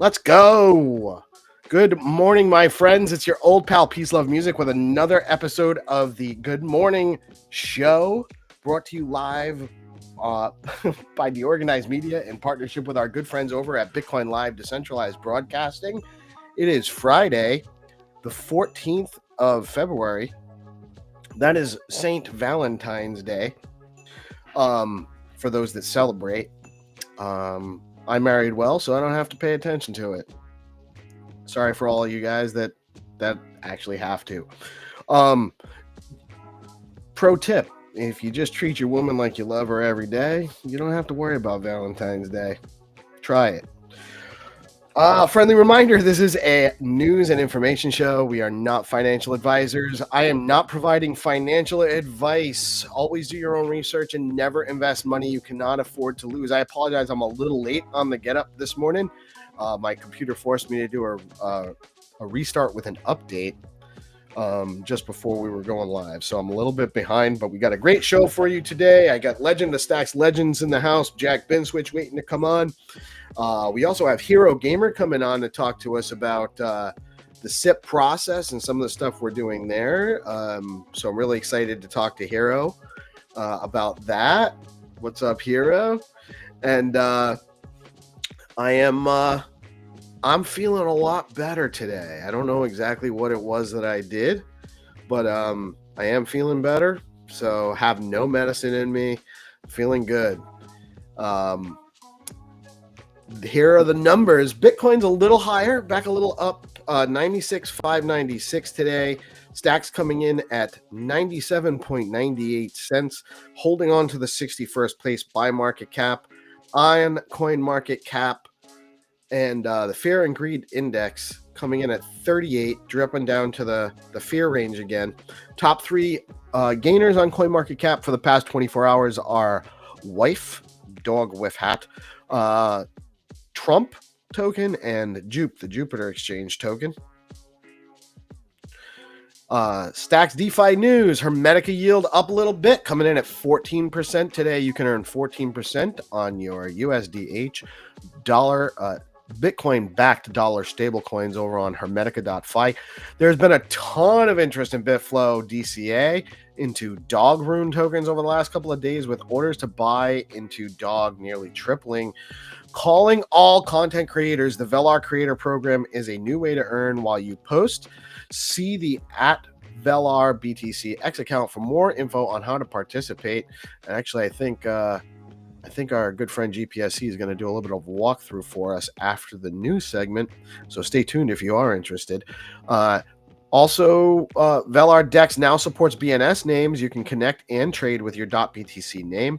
Let's go. Good morning, my friends. It's your old pal PeaceLoveMusic with another episode of the Good Morning Show, brought to you live by DeOrganized Media in partnership with our good friends over at BitcoinLive Decentralized Broadcasting. It is Friday, the 14th of February. That is St. Valentine's Day. For those that celebrate. I married well, so I don't have to pay attention to it. Sorry for all of you guys that actually have to. Pro tip: if you just treat your woman like you love her every day, you don't have to worry about Valentine's Day. Try it. Friendly reminder, this is a news and information show. We are not financial advisors. I am not providing financial advice. Always do your own research and never invest money you cannot afford to lose. I apologize. I'm a little late on the get up this morning. My computer forced me to do a restart with an update just before we were going live. So I'm a little bit behind, but we got a great show for you today. I got Legend of Stacks Legends in the house. Jack Binswitch waiting to come on. We also have Hero Gamer coming on to talk to us about the SIP process and some of the stuff we're doing there. So I'm really excited to talk to Hero about that. What's up, Hero? And I'm feeling a lot better today. I don't know exactly what it was that I did, but I am feeling better. So have no medicine in me. Feeling good. Here are the numbers. Bitcoin's a little higher, back a little up, 96,596 today. Stacks coming in at 97.98 cents, holding on to the 61st place by market cap. On coin market cap and the fear and greed index coming in at 38, dripping down to the fear range again. Top three gainers on coin market cap for the past 24 hours are Wife, dog with hat, Trump token, and Jupe, the Jupiter Exchange token. Stacks DeFi news. Hermetica yield up a little bit, coming in at 14% today. You can earn 14% on your USDH dollar Bitcoin-backed dollar stablecoins over on Hermetica.fi. There's been a ton of interest in Bitflow DCA into Dog Rune tokens over the last couple of days, with orders to buy into Dog nearly tripling. Calling all content creators, the Velar Creator Program is a new way to earn while you post. See the @Velar BTCX account for more info on how to participate. And actually, I think our good friend GPSC is going to do a little bit of walkthrough for us after the news segment. So stay tuned if you are interested. Also, Velar Dex now supports BNS names. You can connect and trade with your .btc name.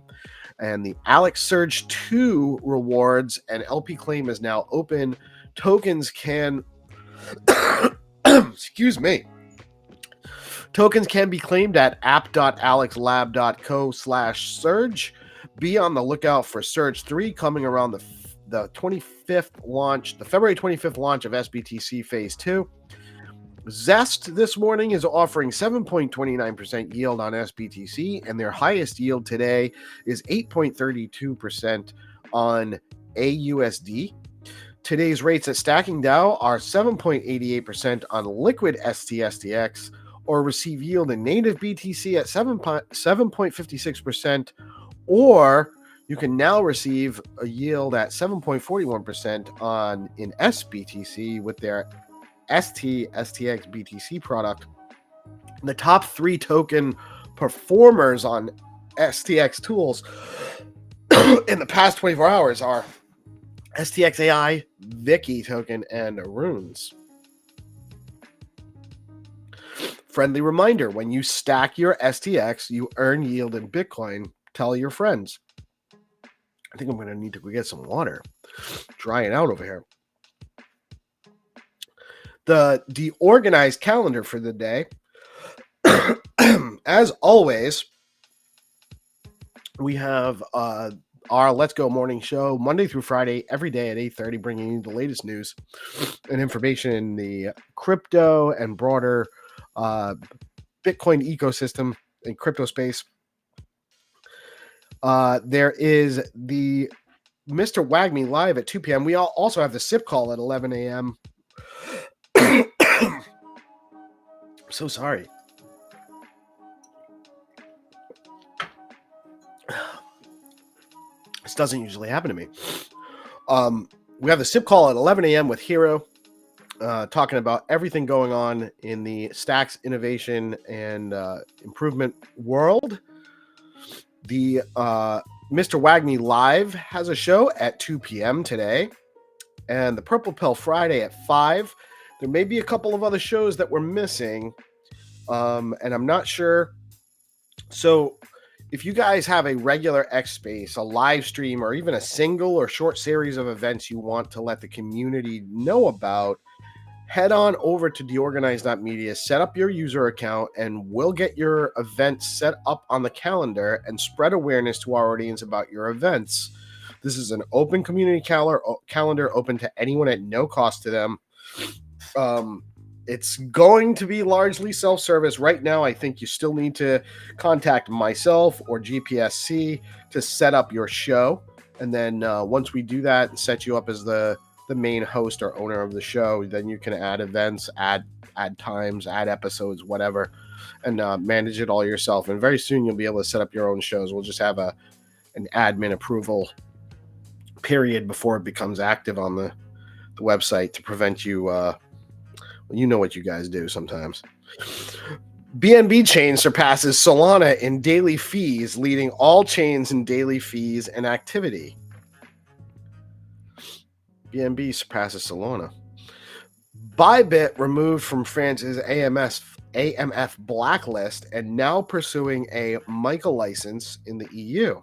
And the Alex Surge 2 rewards and LP claim is now open. Tokens can excuse me. Tokens can be claimed at app.alexlab.co/surge. Be on the lookout for Surge 3 coming around the 25th launch, the February 25th launch of SBTC Phase 2. Zest this morning is offering 7.29% yield on SBTC, and their highest yield today is 8.32% on AUSD. Today's rates at Stacking DAO are 7.88% on liquid STSTX, or receive yield in native BTC at 7.56%, or you can now receive a yield at 7.41% in SBTC with their STX BTC product. The top three token performers on STX tools in the past 24 hours are STX AI, Vicky token, and Runes. Friendly reminder, when you stack your STX, you earn yield in Bitcoin. Tell your friends. I think I'm going to need to go get some water. Drying out over here. The DeOrganized calendar for the day. As always, we have our Let's Go morning show Monday through Friday, every day at 8:30, bringing you the latest news and information in the crypto and broader Bitcoin ecosystem and crypto space. There is the Mr. Wagme live at 2 p.m. We also have the SIP call at 11 a.m. So sorry. This doesn't usually happen to me. We have the SIP call at 11 a.m. with Hero, talking about everything going on in the Stacks innovation and improvement world. The Mr. Wagme Live has a show at 2 p.m. today, and the Purple Pill Friday at 5. There may be a couple of other shows that we're missing, and I'm not sure. So if you guys have a regular X Space, a live stream, or even a single or short series of events you want to let the community know about, head on over to DeOrganized.media, set up your user account, and we'll get your events set up on the calendar and spread awareness to our audience about your events. This is an open community calendar open to anyone at no cost to them. It's going to be largely self-service. Right now, I think you still need to contact myself or GPSC to set up your show. And then once we do that and set you up as the main host or owner of the show, then you can add events, add times, add episodes, whatever, and manage it all yourself. And very soon you'll be able to set up your own shows. We'll just have an admin approval period before it becomes active on the website to prevent you... you know what you guys do sometimes. BNB chain surpasses Solana in daily fees, leading all chains in daily fees and activity. BNB surpasses Solana. Bybit removed from France's AMF blacklist and now pursuing a MiCA license in the EU.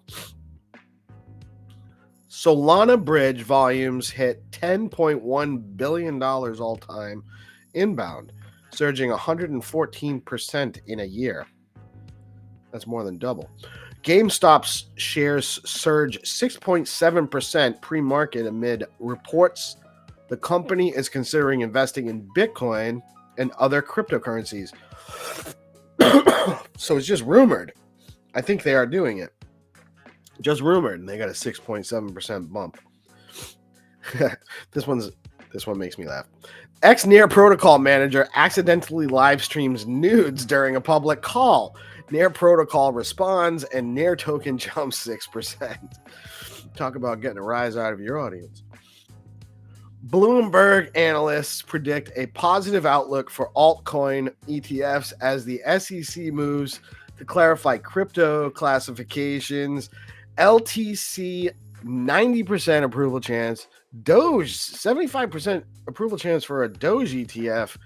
Solana bridge volumes hit $10.1 billion all time inbound, surging 114% in a year. That's more than double. GameStop's shares surge 6.7% pre-market amid reports the company is considering investing in Bitcoin and other cryptocurrencies. So it's just rumored. I think they are doing it. Just rumored, and they got a 6.7% bump. This one makes me laugh. Near Protocol manager accidentally live streams nudes during a public call. Near Protocol responds, and Near token jumps 6%. Talk about getting a rise out of your audience. Bloomberg analysts predict a positive outlook for altcoin ETFs as the SEC moves to clarify crypto classifications. LTC 90% approval chance. Doge 75% approval chance for a Doge ETF.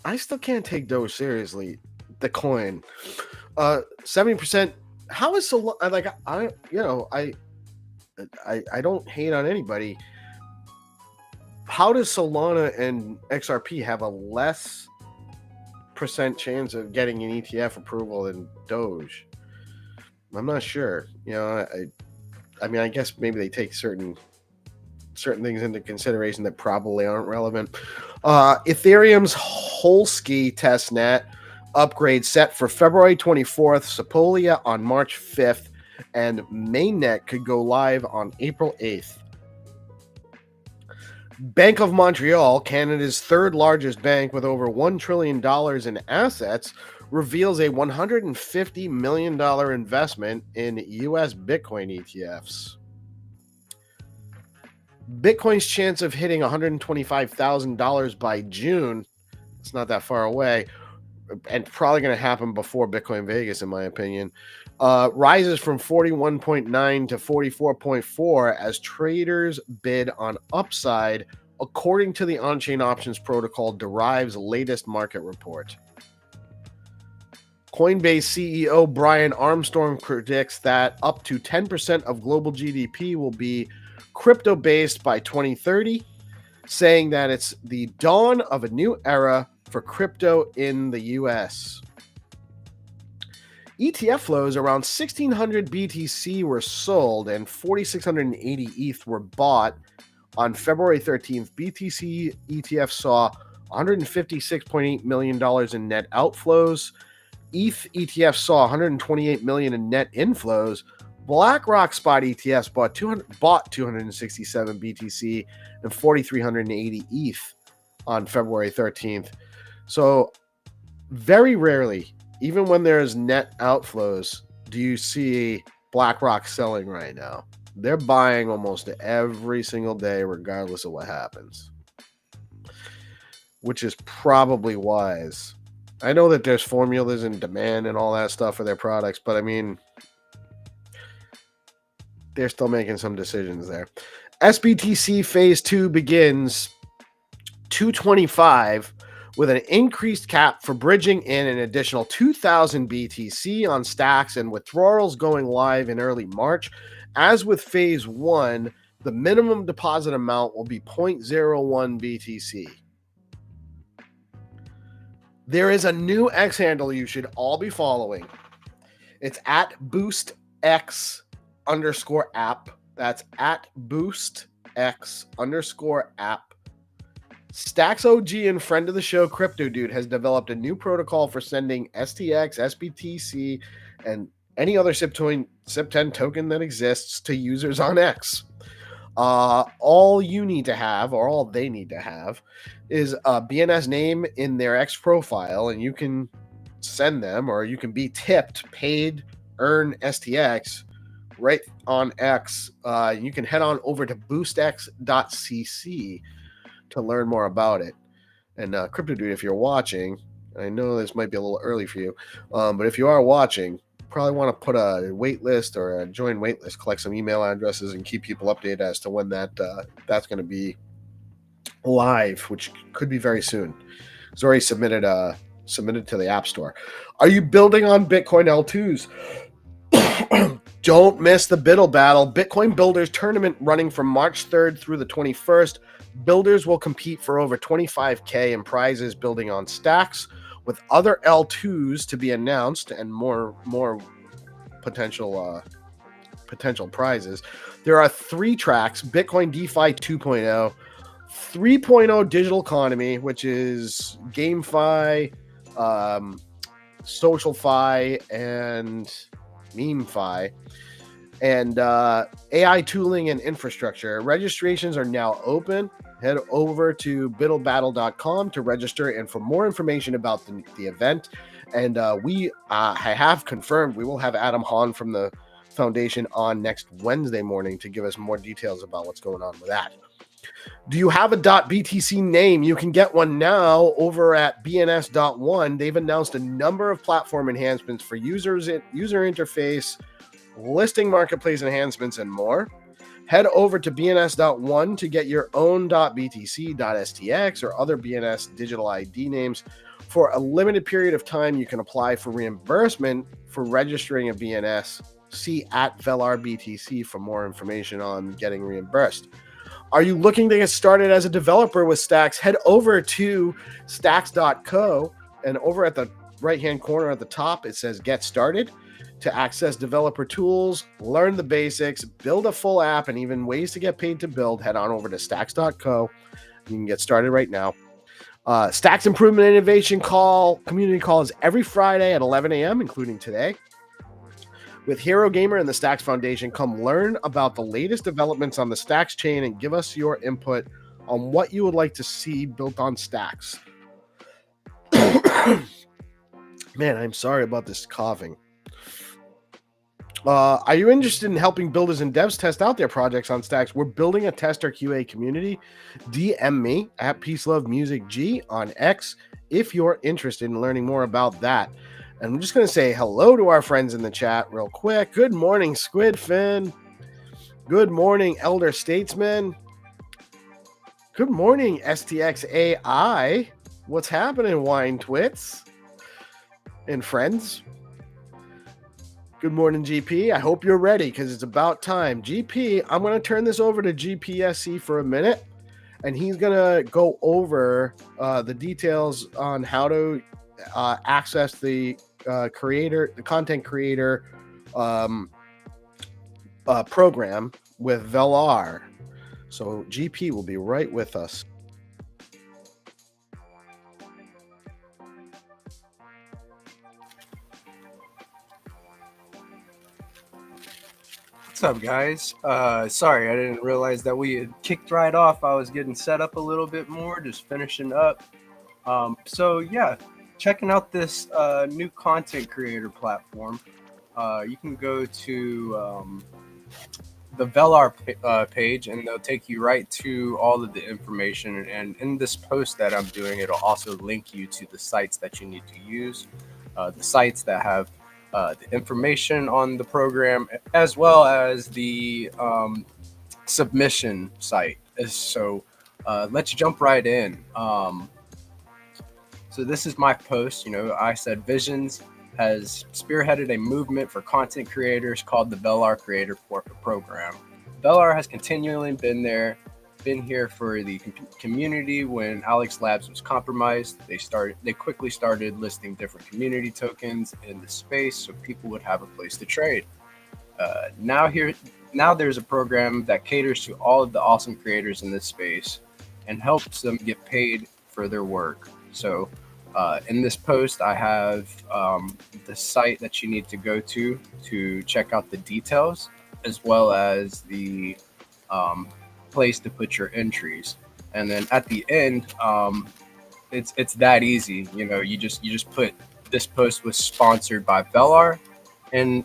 I still can't take Doge seriously. The coin, 70%. How is Solana? Like I don't hate on anybody. How does Solana and XRP have a less percent chance of getting an ETF approval than Doge? I'm not sure. I mean, I guess maybe they take certain things into consideration that probably aren't relevant. Ethereum's Holsky testnet upgrade set for February 24th, Sepolia on March 5th, and mainnet could go live on April 8th. Bank of Montreal, Canada's third largest bank with over $1 trillion in assets, reveals a $150 million investment in U.S. Bitcoin ETFs. Bitcoin's chance of hitting $125,000 by June, it's not that far away, and probably going to happen before Bitcoin Vegas, in my opinion, rises from 41.9 to 44.4 as traders bid on upside, according to the on-chain options protocol Derive's latest market report. Coinbase CEO Brian Armstrong predicts that up to 10% of global GDP will be crypto-based by 2030, saying that it's the dawn of a new era for crypto in the US. ETF flows around 1,600 BTC were sold and 4,680 ETH were bought on February 13th. BTC ETF saw $156.8 million in net outflows. ETH ETF saw $128 million in net inflows, BlackRock spot ETFs bought 267 BTC and 4,380 ETH on February 13th. So very rarely, even when there's net outflows, do you see BlackRock selling right now. They're buying almost every single day, regardless of what happens, which is probably wise. I know that there's formulas and demand and all that stuff for their products, but I mean, they're still making some decisions there. SBTC Phase 2 begins 225 with an increased cap for bridging in an additional 2,000 BTC on stacks and withdrawals going live in early March. As with Phase 1, the minimum deposit amount will be 0.01 BTC. There is a new X handle you should all be following. It's at BoostX_app. That's at BoostX_app. Stacks OG and friend of the show, Crypto Dude, has developed a new protocol for sending STX, SBTC, and any other SIP10 token that exists to users on X. All you need to have, or all they need to have, is a BNS name in their X profile, and you can send them, or you can be tipped, paid, earn STX right on X. You can head on over to boostx.cc to learn more about it. And Crypto Dude, if you're watching, I know this might be a little early for you, but if you are watching, probably want to put a wait list or a join wait list, collect some email addresses, and keep people updated as to when that's going to be live, which could be very soon. It's already submitted to the App Store. Are you building on Bitcoin L2s? Don't miss the Biddle Battle, Bitcoin Builders Tournament running from March 3rd through the 21st. Builders will compete for over $25K in prizes building on stacks, with other L2s to be announced and more potential prizes. There are 3 tracks: Bitcoin DeFi 2.0, 3.0 Digital Economy, which is GameFi, SocialFi, and MemeFi, and AI tooling and infrastructure. Registrations are now open. Head over to biddlebattle.com to register and for more information about the event. And I have confirmed we will have Adam Hahn from the foundation on next Wednesday morning to give us more details about what's going on with that. Do you have a .btc name? You can get one now over at bns.one. They've announced a number of platform enhancements for user interface, listing marketplace enhancements, and more. Head over to bns.one to get your own .btc, .stx, or other BNS digital ID names. For a limited period of time, you can apply for reimbursement for registering a BNS. See at VelarBTC for more information on getting reimbursed. Are you looking to get started as a developer with Stacks? Head over to stacks.co, and over at the right-hand corner at the top, it says Get Started. To access developer tools, learn the basics, build a full app, and even ways to get paid to build, head on over to stacks.co. You can get started right now. Stacks Improvement Innovation Community Call is every Friday at 11 a.m., including today. With Hero Gamer and the Stacks Foundation, come learn about the latest developments on the Stacks chain and give us your input on what you would like to see built on Stacks. Man, I'm sorry about this coughing. Are you interested in helping builders and devs test out their projects on Stacks? We're building a tester QA community. DM me at PeaceLoveMusic on X if you're interested in learning more about that. And I'm just going to say hello to our friends in the chat real quick. Good morning, Squidfin. Good morning, Elder Statesman. Good morning, STX AI. What's happening, Wine Twits and friends? Good morning, GP. I hope you're ready because it's about time. GP, I'm going to turn this over to GPSC for a minute, and he's going to go over the details on how to access the content creator program with Velar. So GP will be right with us. What's up, guys? Sorry, I didn't realize that we had kicked right off. I was getting set up a little bit more, just finishing up. So yeah, checking out this new content creator platform. You can go to the Velar page, and they'll take you right to all of the information. And in this post that I'm doing, it'll also link you to the sites that you need to use, the sites that have the information on the program, as well as the submission site. So let's jump right in. So this is my post. I said Visions has spearheaded a movement for content creators called the Velar Creator Program. Velar has continually been here for the community. When Alex Labs was compromised, they quickly started listing different community tokens in the space so people would have a place to trade. Now there's a program that caters to all of the awesome creators in this space and helps them get paid for their work. So in this post, I have the site that you need to go to check out the details, as well as the place to put your entries. And then at the end, it's that easy. You just put this post was sponsored by Velar, and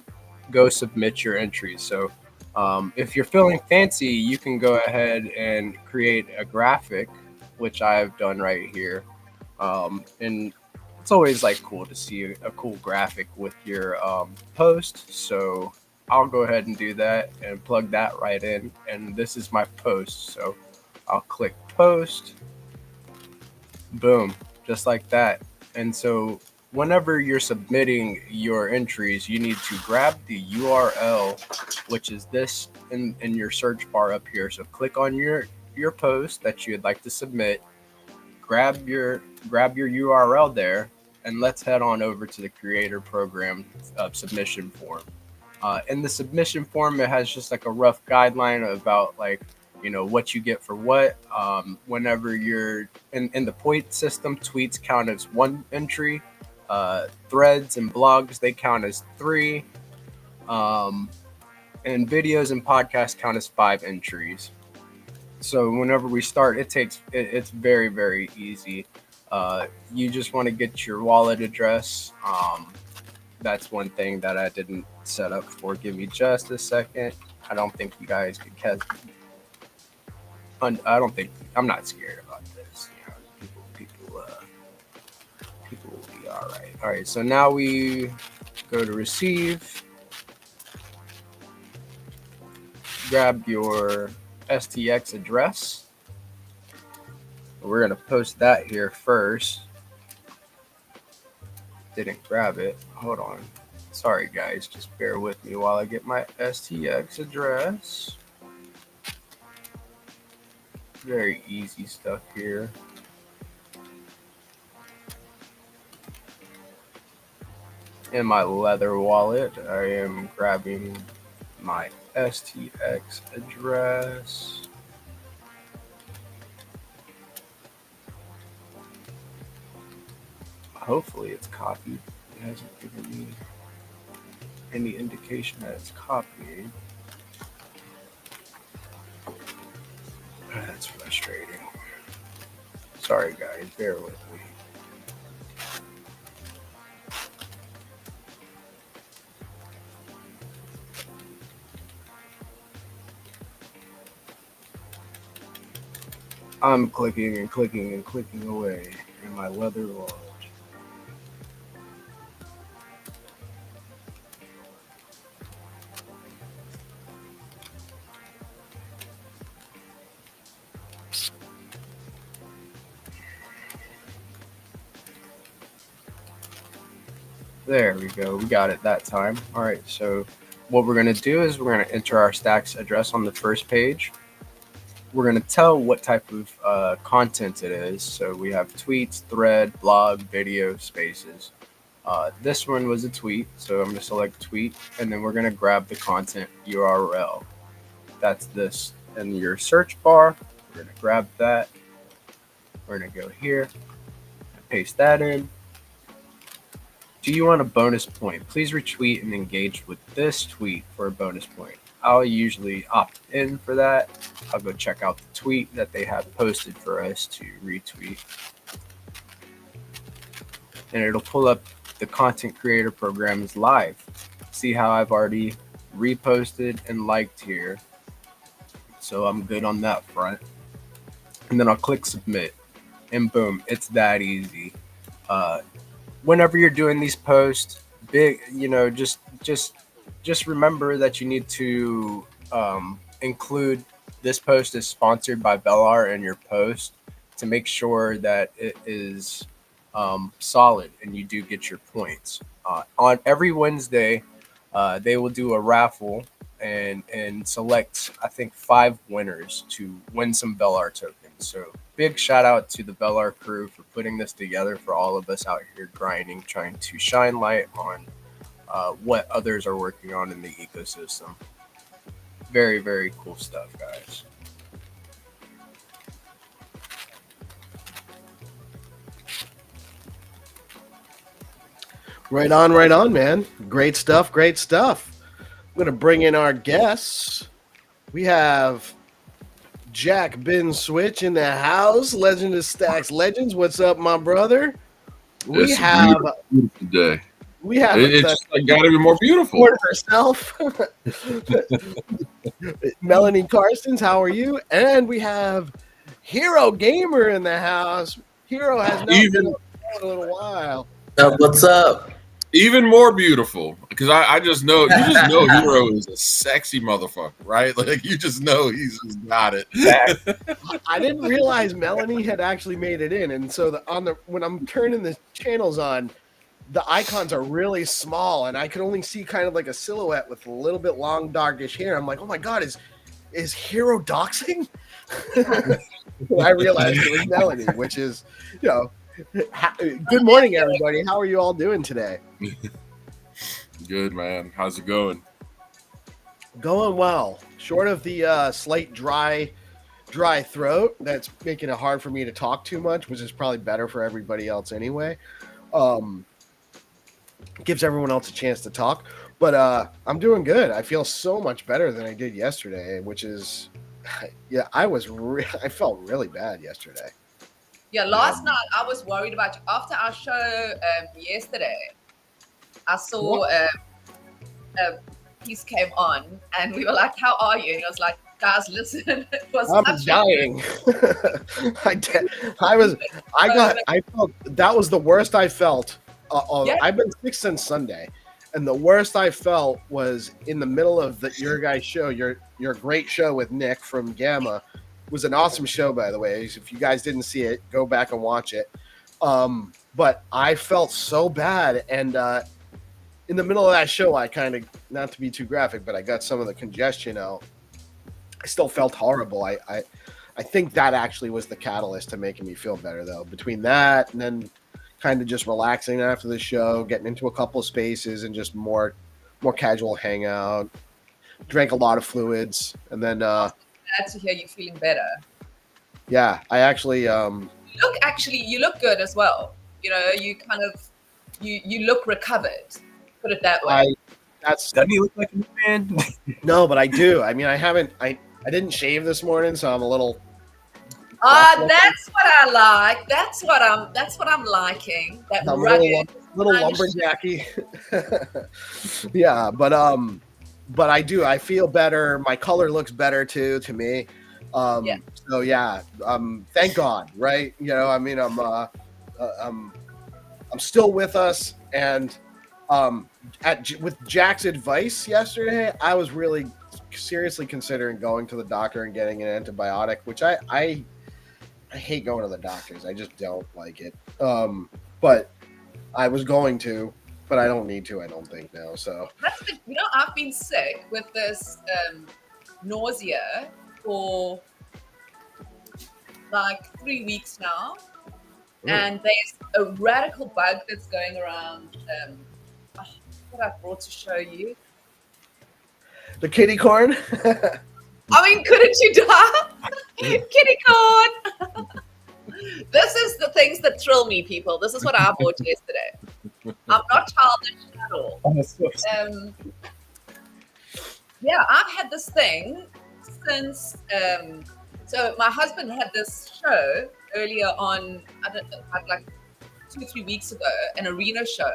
go submit your entries. So if you're feeling fancy, you can go ahead and create a graphic, which I've done right here. And it's always cool to see a cool graphic with your post. So I'll go ahead and do that and plug that right in. And this is my post. So I'll click post. Boom, just like that. And so whenever you're submitting your entries, you need to grab the URL, which is this in your search bar up here. So click on your post that you'd like to submit, grab your URL there, and let's head on over to the creator program submission form. In the submission form, it has just a rough guideline about what you get for what. Whenever you're in the point system, tweets count as 1 entry, threads and blogs, they count as 3, and videos and podcasts count as 5 entries. So whenever we start, it's very, very easy. You just want to get your wallet address. That's one thing that I didn't set up for. Give me just a second. I don't think you guys could catch. I'm not scared about this. People will be all right. All right. So now we go to receive. Grab your STX address. We're gonna post that here first. Didn't grab it. Hold on. Sorry guys, just bear with me while I get my STX address. Very easy stuff here. In my leather wallet, I am grabbing my STX address. Hopefully it's copied. It hasn't given me any indication that it's copied. That's frustrating. Sorry guys, bear with me. I'm clicking and clicking and clicking away in my leather wallet. There we go. We got it that time. All right. So what we're going to do is we're going to enter our Stacks address on the first page. We're going to tell what type of content it is. So we have tweets, thread, blog, video, spaces. This one was a tweet. So I'm going to select tweet, and then we're going to grab the content URL. That's this in your search bar. We're going to grab that. We're going to go here, paste that in. Do you want a bonus point? Please retweet and engage with this tweet for a bonus point. I'll usually opt in for that. I'll go check out the tweet that they have posted for us to retweet. And it'll pull up the content creator programs live. See how I've already reposted and liked here. So I'm good on that front. And then I'll click submit. And boom, it's that easy. Whenever you're doing these posts, just remember that you need to include this post is sponsored by Bellar in your post to make sure that it is solid and you do get your points. On every Wednesday, they will do a raffle and select, I think, 5 winners to win some Bellar tokens. So big shout out to the Bellar crew for putting this together for all of us out here grinding, trying to shine light on what others are working on in the ecosystem. Very, very cool stuff, guys. Right on, man. Great stuff. I'm going to bring in our guests. We have Jack Ben Switch in the house. Legend of Stacks Legends. What's up, my brother? We have a beautiful day. We have it's just like got to be more beautiful. Herself, Melanie Carstens. How are you? And we have Hero Gamer in the house. Hero has not been on in a little while. What's up? Even more beautiful, because I just know Hero is a sexy motherfucker, right? Like you just know he's just got it. I didn't realize Melanie had actually made it in, and so when I'm turning the channels on, the icons are really small, and I could only see kind of like a silhouette with a little bit long, darkish hair. I'm like, oh my god, is Hero doxing? I realized it was Melanie, which is, good morning, everybody. How are you all doing today? Good, man. How's it going? Going well. Short of the slight dry throat that's making it hard for me to talk too much, which is probably better for everybody else anyway. Gives everyone else a chance to talk. But I'm doing good. I feel so much better than I did yesterday, which is, I felt really bad yesterday. Yeah, last night I was worried about you. After our show yesterday, I saw Peace came on, and we were like, "How are you?" And I was like, "Guys, listen, it was I'm dying." I felt that was the worst I felt. I've been sick since Sunday, and the worst I felt was in the middle of your guys' show, your great show with Nick from Gamma. It was an awesome show, by the way. If you guys didn't see it, go back and watch it. But I felt so bad, and in the middle of that show, I kind of, not to be too graphic, but I got some of the congestion out. I still felt horrible. I think that actually was the catalyst to making me feel better, though. Between that and then kind of just relaxing after the show, getting into a couple of spaces and just more casual hangout. Drank a lot of fluids, and then glad to hear you feeling better. Yeah, I actually you look good as well. You kind of you look recovered. Put it that way. Doesn't he look like a new man? No, but I do. I mean, I didn't shave this morning, so I'm a little. That's what I like. That's what I'm liking. That I'm rugged, little lumberjacky. Yeah, but I do. I feel better. My color looks better too to me. So yeah. Thank God, right? I mean, I'm still with us, and with Jack's advice yesterday, I was really seriously considering going to the doctor and getting an antibiotic, which I hate going to the doctors. I just don't like it. But I was going to, but I don't need to, I don't think now. So I've been sick with this nausea for like 3 weeks now. And there's a radical bug that's going around. What I brought to show you. The kitty corn. I mean, couldn't you die? Kitty corn. This is the things that thrill me, people. This is what I bought yesterday. I'm not childish at all. Yeah, I've had this thing since. So my husband had this show earlier on. I don't know, like 2 or 3 weeks ago, an arena show,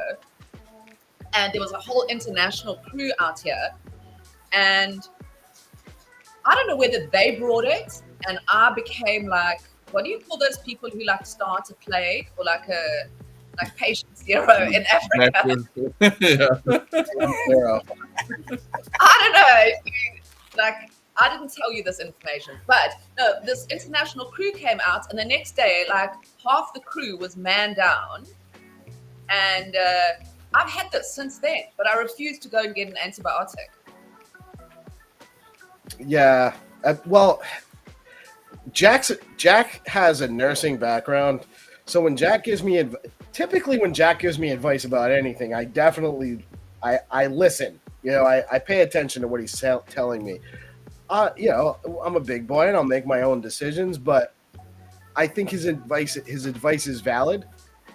and there was a whole international crew out here, and I don't know whether they brought it, and I became like, what do you call those people who like start a plague or like patient zero in Africa? Yeah. I don't know. Like, I didn't tell you this information, but no, this international crew came out, and the next day, like half the crew was man down, and I've had this since then, but I refused to go and get an antibiotic. Yeah. Well, Jack has a nursing background, so when Jack gives me typically when Jack gives me advice about anything, I definitely I listen. You know, I pay attention to what he's telling me. You know, I'm a big boy and I'll make my own decisions, but I think his advice is valid,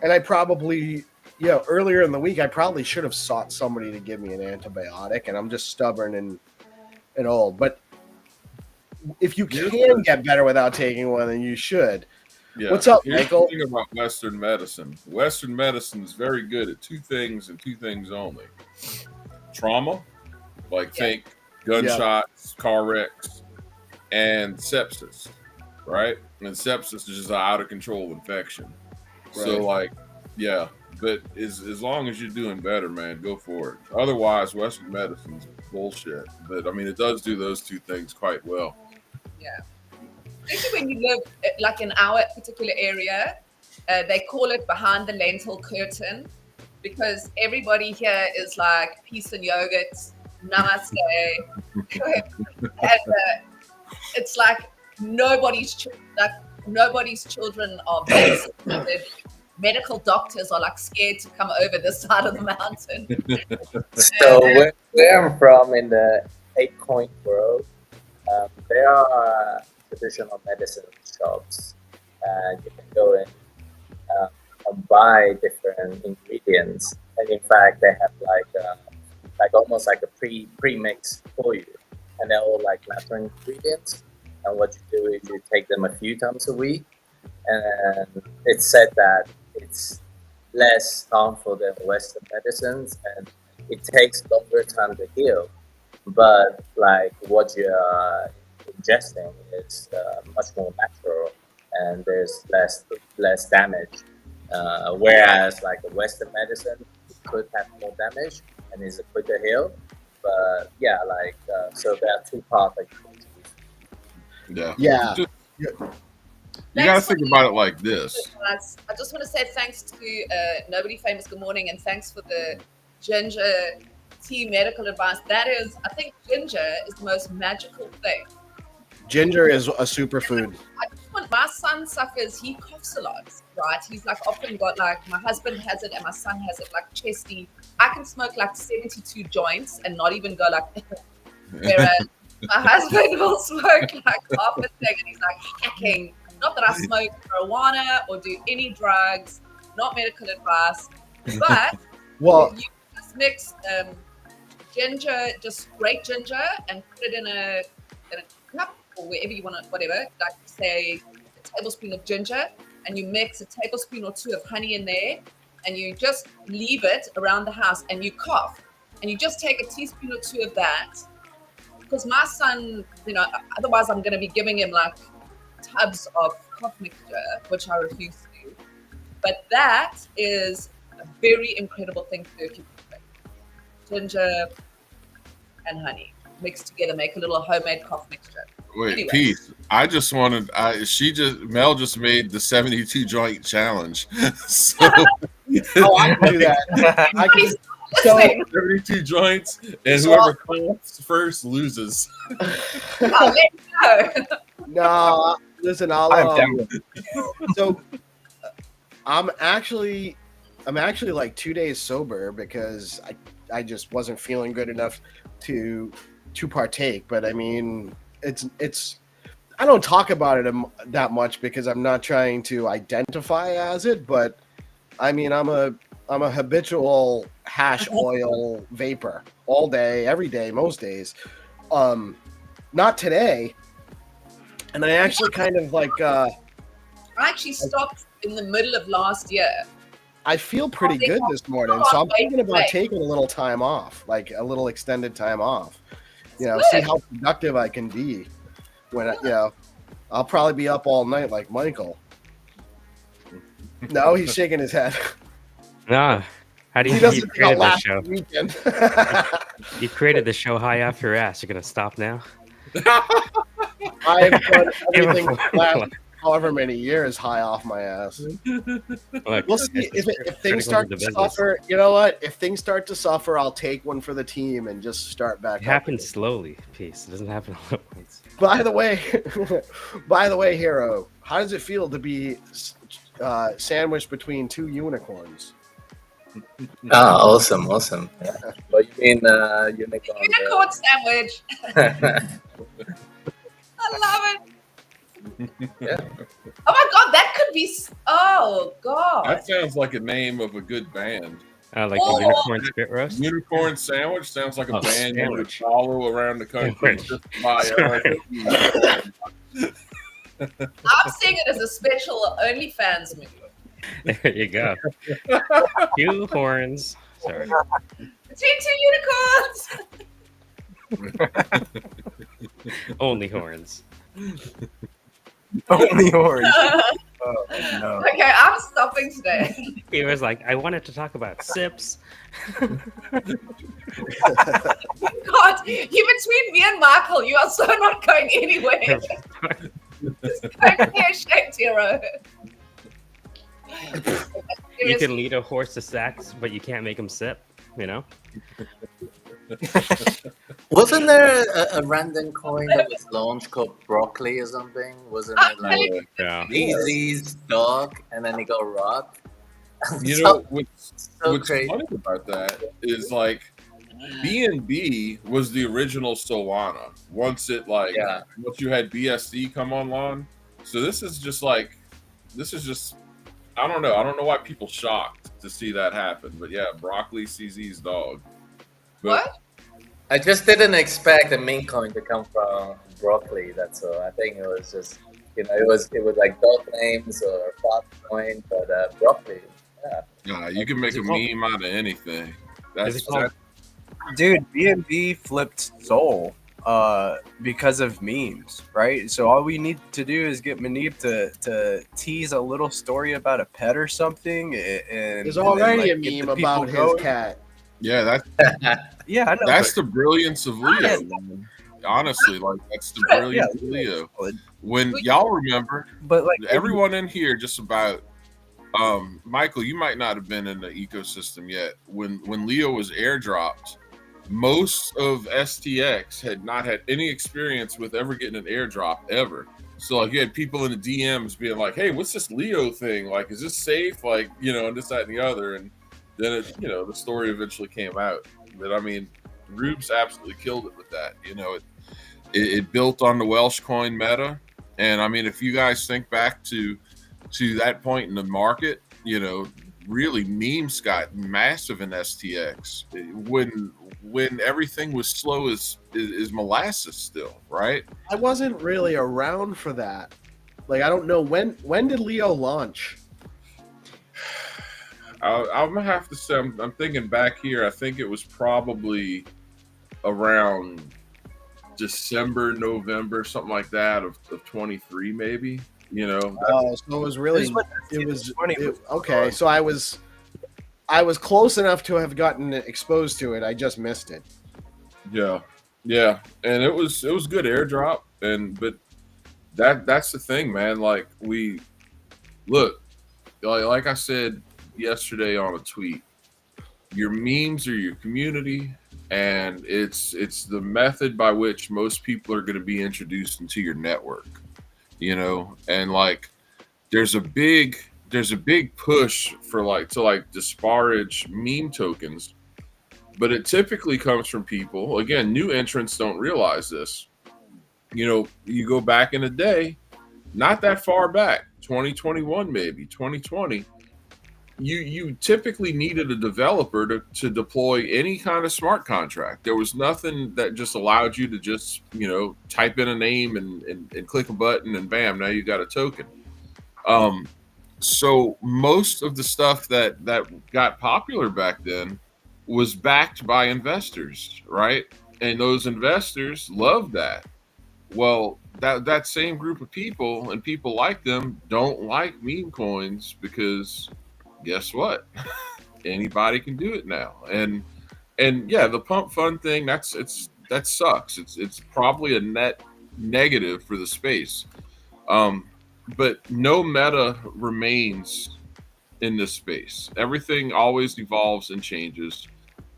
and I probably, you know, earlier in the week I probably should have sought somebody to give me an antibiotic, and I'm just stubborn and old. But if you can get better without taking one, then you should. Yeah. What's up, Here's Michael? the thing about Western medicine. Western medicine is very good at two things and two things only: trauma, like think gunshots, car wrecks, and sepsis. Right? And sepsis is just an out of control infection. Right. So, like, yeah. But as long as you're doing better, man, go for it. Otherwise, Western medicine's bullshit. But I mean, it does do those two things quite well. Yeah. Especially when you live like in our particular area, they call it behind the lentil curtain, because everybody here is like peace and yogurt, namaste, and it's like nobody's children are vaccinated. Medical doctors are like scared to come over this side of the mountain. So where I'm from in the 8-coin world, there are traditional medicine shops. You can go in and buy different ingredients, and in fact, they have like almost like a pre-mix for you, and they're all like natural ingredients. And what you do is you take them a few times a week, and it's said that it's less harmful than Western medicines, and it takes longer time to heal. But like what you're ingesting is much more natural, and there's less damage. Whereas like a Western medicine could have more damage and is a quicker heal. But yeah, like so there are two parts that you can choose. Yeah. You gotta think about it like this. I just want to say thanks to Nobody Famous. Good morning, and thanks for the ginger tea medical advice. That is, I think ginger is the most magical thing. Ginger is a superfood. My son suffers, he coughs a lot, right? He's like often got like, my husband has it and my son has it, like chesty. I can smoke like 72 joints and not even go like, whereas my husband will smoke like half a thing and he's like hacking. Not that I smoke marijuana or do any drugs, not medical advice, but well, you just mix ginger, just great ginger, and put it in a cup or wherever you want it, whatever, like say a tablespoon of ginger, and you mix a tablespoon or two of honey in there, and you just leave it around the house, and you cough, and you just take a teaspoon or two of that, because my son, you know, otherwise I'm going to be giving him like tubs of cough mixture, which I refuse to do. But that is a very incredible thing to do if you cook. Ginger and honey mixed together, make a little homemade cough mixture. Wait, anyway. Pete, Mel just made the 72 joint challenge. So oh, I can do that. I can, So, 72 joints, and whoever coughs first loses. I'll let you know. No, listen, so I'm actually like 2 days sober because I just wasn't feeling good enough to partake. But I mean, it's I don't talk about it that much because I'm not trying to identify as it. But I mean, I'm a habitual hash oil vapor all day, every day, most days. Not today. And I actually kind of like I actually stopped in the middle of last year. I feel pretty good this morning, so I'm thinking about taking a little time off, like a little extended time off. You know, see how productive I can be when I'll probably be up all night like Michael. No, he's shaking his head. No. How do you, He doesn't you created this show? Weekend. You created the show high off your ass. You're gonna stop now? I've done everything last however many years high off my ass. Look, We'll see if things start to suffer. You know what? If things start to suffer, I'll take one for the team and just start back. It happens slowly, Peace. It doesn't happen all at once. By the way, Hero, how does it feel to be sandwiched between two unicorns? Awesome. Yeah. What you mean, unicorn? Unicorn sandwich. I love it. Yeah. Oh my god, that could be. Oh god. That sounds like a name of a good band. Like the unicorn spit roast? Unicorn Sandwich sounds like a band you would sandwich. follow around the country. Just by I'm seeing it as a special OnlyFans movie. There you go. Two horns. Sorry. Between two unicorns. Only horns. Only orange. Oh, no. Okay, I'm stopping today. He was like, I wanted to talk about sips. God, you between me and Michael, you are so not going anywhere. Just don't be ashamed, Hero. You can lead a horse to sex, but you can't make him sip, you know? Wasn't there a random coin that was launched called broccoli or something? Wasn't it like Yeah. Easy's dog and then he got robbed? You So- know, what's crazy. funny about that is like BNB was the original Solana. Once you had BSC come online. So this is just I don't know. I don't know why people shocked to see that happen. But yeah, broccoli CZ's dog. But What? I just didn't expect a meme coin to come from broccoli. That's all. I think it was just, it was like dog names or flat coin, but broccoli. Yeah. yeah, you can make a meme out of anything. Is it called- Dude, BNB flipped Soul because of memes, right? So all we need to do is get Manib to tease a little story about a pet or something, and There's already and then, a get meme the people about his going. cat. Yeah, Yeah, I know. that's but the brilliance of Leo. Man. Honestly, like that's the brilliance of Leo. When y'all remember, but like everyone in here just about Michael, you might not have been in the ecosystem yet. When Leo was airdropped, most of STX had not had any experience with ever getting an airdrop ever. So like you had people in the DMs being like, "Hey, what's this Leo thing? Like, is this safe? Like, and this, that, and the other." And then the story eventually came out. But I mean, Rubes absolutely killed it with that. It built on the Welsh coin meta. And I mean, if you guys think back to that point in the market, really memes got massive in STX when everything was slow as molasses still, right? I wasn't really around for that. Like, I don't know when did Leo launch? I'm gonna have to say I'm thinking back here. I think it was probably around December, November, something like that of 23, maybe. So it was really it was okay. So I was close enough to have gotten exposed to it. I just missed it. Yeah, and it was good airdrop, but that's the thing, man. Like like I said yesterday on a tweet, your memes are your community, and it's the method by which most people are going to be introduced into your network. And like there's a big push for to disparage meme tokens, but it typically comes from people, again, new entrants don't realize this. You go back in the day, not that far back, 2021 maybe 2020, you typically needed a developer to deploy any kind of smart contract. There was nothing that just allowed you to just, type in a name and click a button and bam, now you got a token. So most of the stuff that got popular back then was backed by investors, right? And those investors loved that. Well, that same group of people and people like them don't like meme coins because guess what? Anybody can do it now. And yeah, the pump fund thing, that sucks. It's probably a net negative for the space. But no meta remains in this space. Everything always evolves and changes,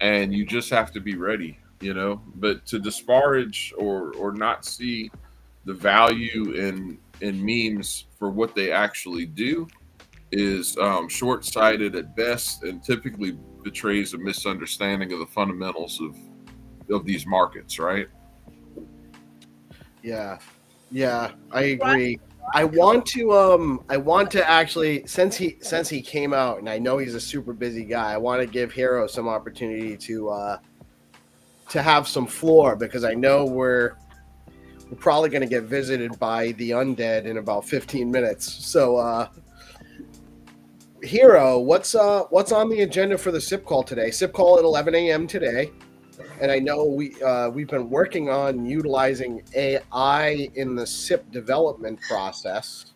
and you just have to be ready, But to disparage or not see the value in memes for what they actually do is short-sighted at best, and typically betrays a misunderstanding of the fundamentals of these markets, right? Yeah, I agree. I want to actually, since he came out, and I know he's a super busy guy, I want to give Hero some opportunity to have some floor, because I know we're probably going to get visited by the undead in about 15 minutes. So, Hero, what's on the agenda for the SIP call today? SIP call at 11 a.m. today. And I know we've been working on utilizing AI in the SIP development process.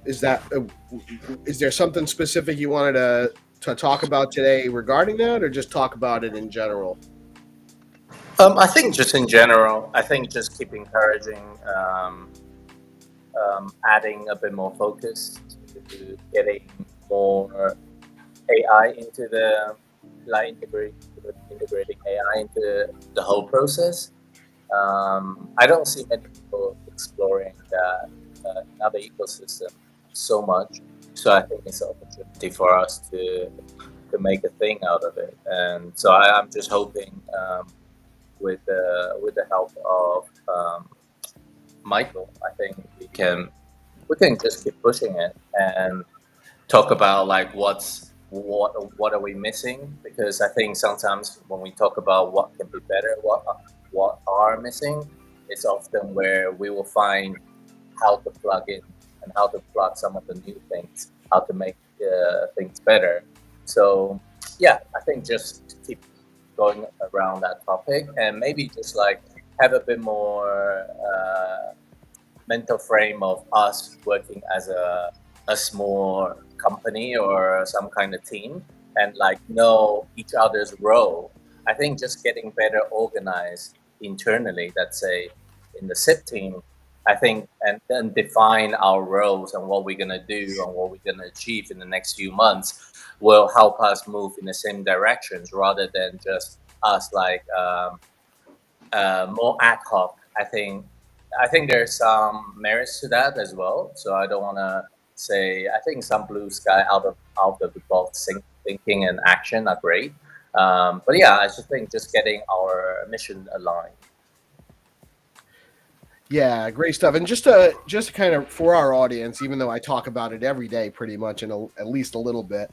Is there something specific you wanted to talk about today regarding that, or just talk about it in general? I think just in general, I think just keep encouraging, adding a bit more focus to getting more AI into the, integrating AI into the whole process. I don't see many people exploring that in other ecosystem so much. So I think it's an opportunity for us to make a thing out of it. And so I'm just hoping, with the help of Michael, I think we can just keep pushing it and talk about like what are we missing, because I think sometimes when we talk about what can be better, what are missing, it's often where we will find how to plug in and how to plug some of the new things, how to make things better. So yeah, I think just keep going around that topic, and maybe just like have a bit more mental frame of us working as a small company or some kind of team, and like know each other's role. I think just getting better organized internally, let's say in the SIP team, I think, and then define our roles and what we're going to do and what we're going to achieve in the next few months will help us move in the same directions, rather than just us like more ad hoc. I think there's some merits to that as well. So I don't want to say, I think some blue sky out of the box thinking and action are great. But yeah, I just think just getting our mission aligned. Yeah, great stuff. And just to kind of, for our audience, even though I talk about it every day pretty much, and at least a little bit,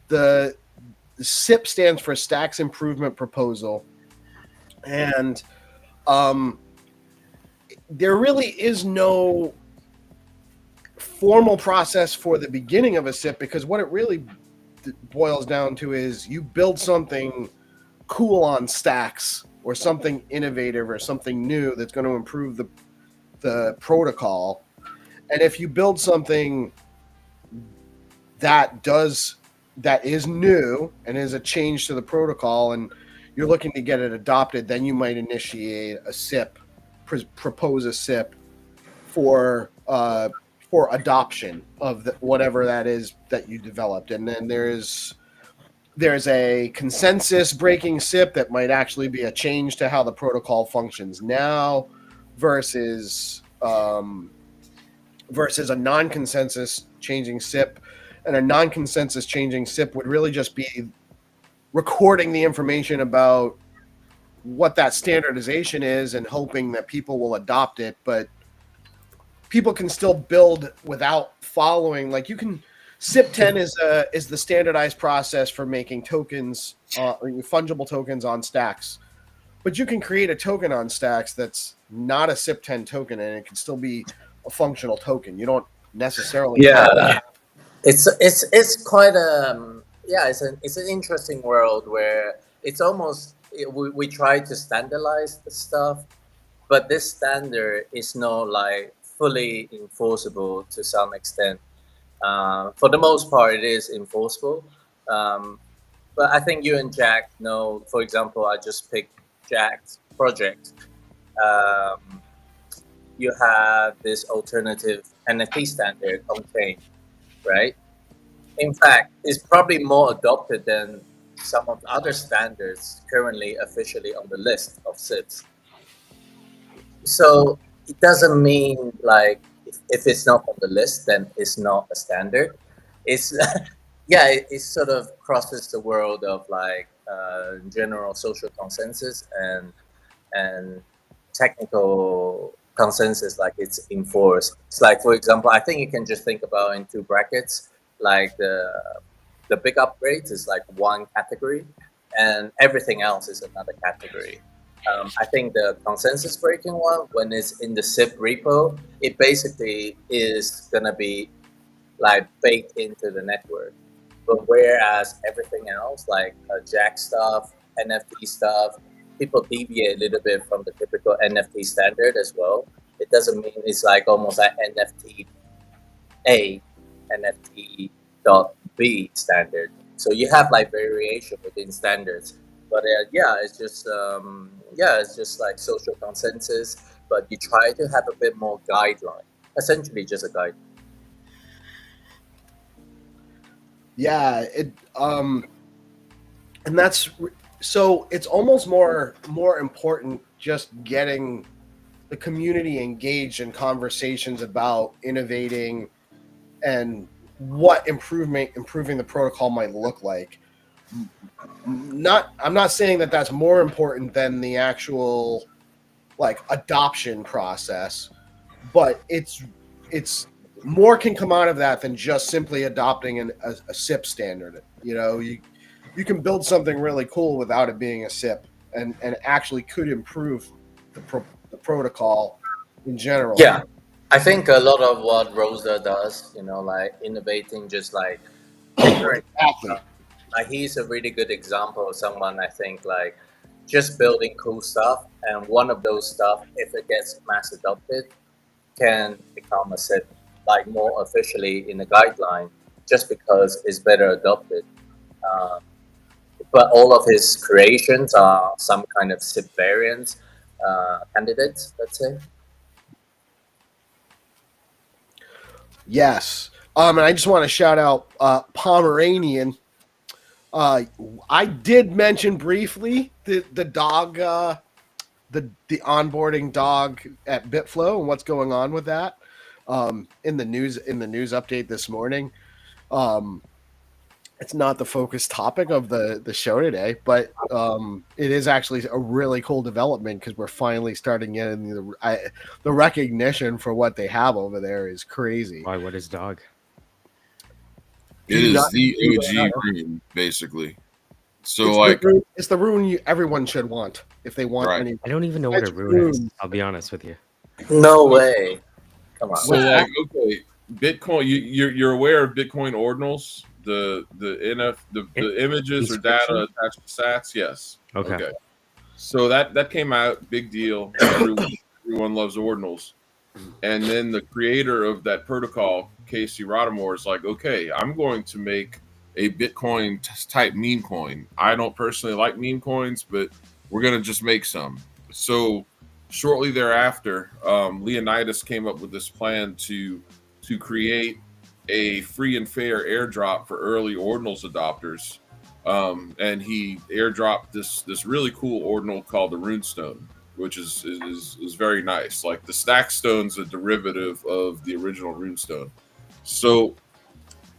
the SIP stands for Stacks Improvement Proposal. And there really is no formal process for the beginning of a SIP, because what it really boils down to is you build something cool on Stacks, or something innovative or something new that's going to improve the protocol. And if you build something that is new and is a change to the protocol, and you're looking to get it adopted, then you might initiate a SIP, propose a SIP for adoption of whatever that is that you developed. And then there's a consensus breaking SIP that might actually be a change to how the protocol functions now, versus a non-consensus changing SIP. And a non-consensus changing SIP would really just be recording the information about what that standardization is and hoping that people will adopt it. But people can still build without following. Like, you can SIP10 is the standardized process for making tokens, fungible tokens on stacks. But you can create a token on stacks that's not a SIP10 token, and it can still be a functional token. You don't necessarily have Yeah, it's quite it's an interesting world where it's almost we try to standardize the stuff, but this standard is not like fully enforceable to some extent. For the most part, it is enforceable. Um, but I think you and Jack know, for example, I just picked Jack's project. Um, you have this alternative NFT standard on chain, right? In fact, it's probably more adopted than some of the other standards currently officially on the list of SIPs. So it doesn't mean like if it's not on the list, then it's not a standard. It's it sort of crosses the world of like general social consensus and technical consensus, like it's enforced. It's like, for example, I think you can just think about in two brackets, like the big upgrades is like one category, and everything else is another category. I think the consensus breaking one, when it's in the SIP repo, it basically is gonna be like baked into the network. But whereas everything else, like Jack stuff, NFT stuff, people deviate a little bit from the typical NFT standard as well. It doesn't mean it's like almost like NFT A, NFT dot B standard. So you have like variation within standards. But it's just like social consensus. But you try to have a bit more guideline. Essentially, just a guide. Yeah, and that's so it's almost more important just getting the community engaged in conversations about innovating and what improving the protocol might look like. I'm not saying that that's more important than the actual like adoption process, but it's more can come out of that than just simply adopting a SIP standard. You know, you can build something really cool without it being a SIP, and actually could improve the protocol in general. Yeah, I think a lot of what Rosa does, like innovating, just like figuring Exactly. out, like he's a really good example of someone, I think, like just building cool stuff, and one of those stuff, if it gets mass adopted, can become a SIP, like more officially in the guideline, just because it's better adopted. Um, but all of his creations are some kind of SIP variants, candidates, let's say. Yes. And I just want to shout out Pomeranian. I did mention briefly the dog, the onboarding dog at Bitflow and what's going on with that in the news update this morning. It's not the focus topic of the show today, but it is actually a really cool development because we're finally starting getting the recognition for what they have over there is crazy. Why? What is dog? It is the OG rune, basically. So it's the rune everyone should want if they want Right. any. I don't even know what a rune is. I'll be honest with you. No way. Come on. So okay, Bitcoin. You're aware of Bitcoin ordinals, the images or data attached to sats. Yes. Okay. So that came out, big deal. Everyone loves ordinals. And then the creator of that protocol, Casey Rodamore, is like, okay, I'm going to make a Bitcoin type meme coin. I don't personally like meme coins, but we're going to just make some. So shortly thereafter, Leonidas came up with this plan to create a free and fair airdrop for early ordinals adopters. And he airdropped this really cool ordinal called the Runestone, which is very nice. Like the Stack Stone's a derivative of the original Runestone. So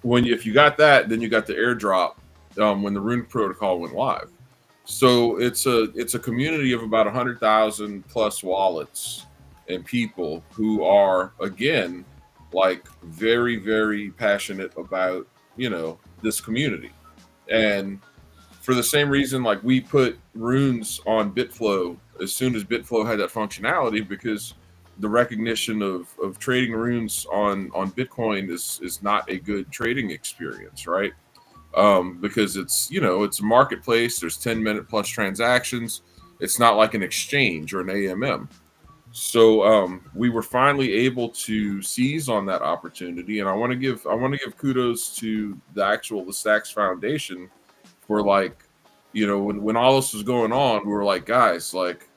if you got that, then you got the airdrop when the Rune protocol went live. So it's a community of about 100,000 plus wallets and people who are again like very, very passionate about, this community. And for the same reason, like we put runes on Bitflow as soon as Bitflow had that functionality, because the recognition of trading runes on Bitcoin is not a good trading experience, right? Because it's a marketplace. There's 10-minute plus transactions. It's not like an exchange or an AMM. So we were finally able to seize on that opportunity, and I want to give kudos to the Stacks Foundation for, like, when all this was going on, we were like, guys, like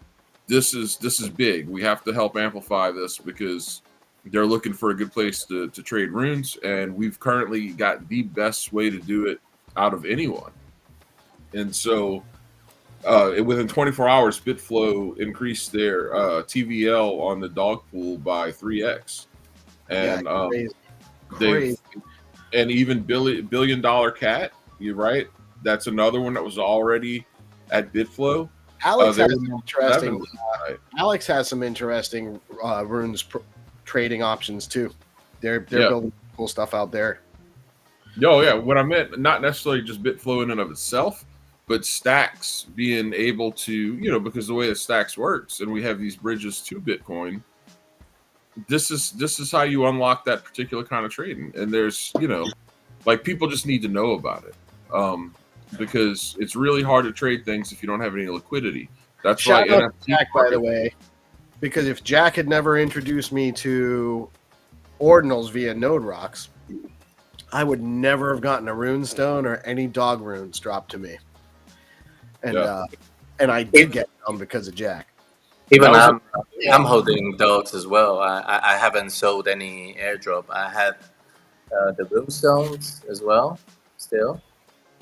this is big. We have to help amplify this because they're looking for a good place to trade runes, and we've currently got the best way to do it out of anyone. And so within 24 hours, Bitflow increased their TVL on the dog pool by 3x, and crazy. and even billion dollar cat. You're right. That's another one that was already at Bitflow. Alex has some interesting runes trading options too. They're building cool stuff out there. Oh yeah, what I meant, not necessarily just Bitflow in and of itself, but Stacks being able to, because the way that Stacks works, and we have these bridges to Bitcoin. This is how you unlock that particular kind of trading, and there's, like, people just need to know about it, because it's really hard to trade things if you don't have any liquidity. That's Shout why out to Jack, by the way, because if Jack had never introduced me to ordinals via Node Rocks, I would never have gotten a rune stone or any dog runes dropped to me. And I did get them because of Jack. Even I'm holding dogs as well. I haven't sold any airdrop. I have the rune stones as well still.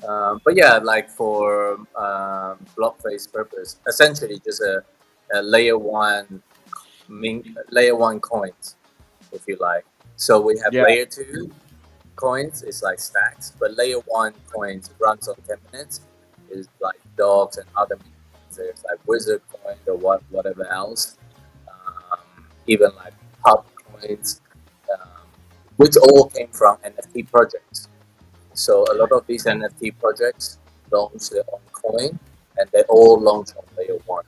But yeah, like for block phase purpose, essentially just a layer one coins, if you like. So we have layer 2 coins, it's like Stacks, but layer 1 coins runs on 10 minutes. Is like dogs and other means. There's like wizard coin or whatever else. Even like pub coins, which all came from NFT projects. So a lot of these NFT projects launch their own coin, and they all launch on layer 1.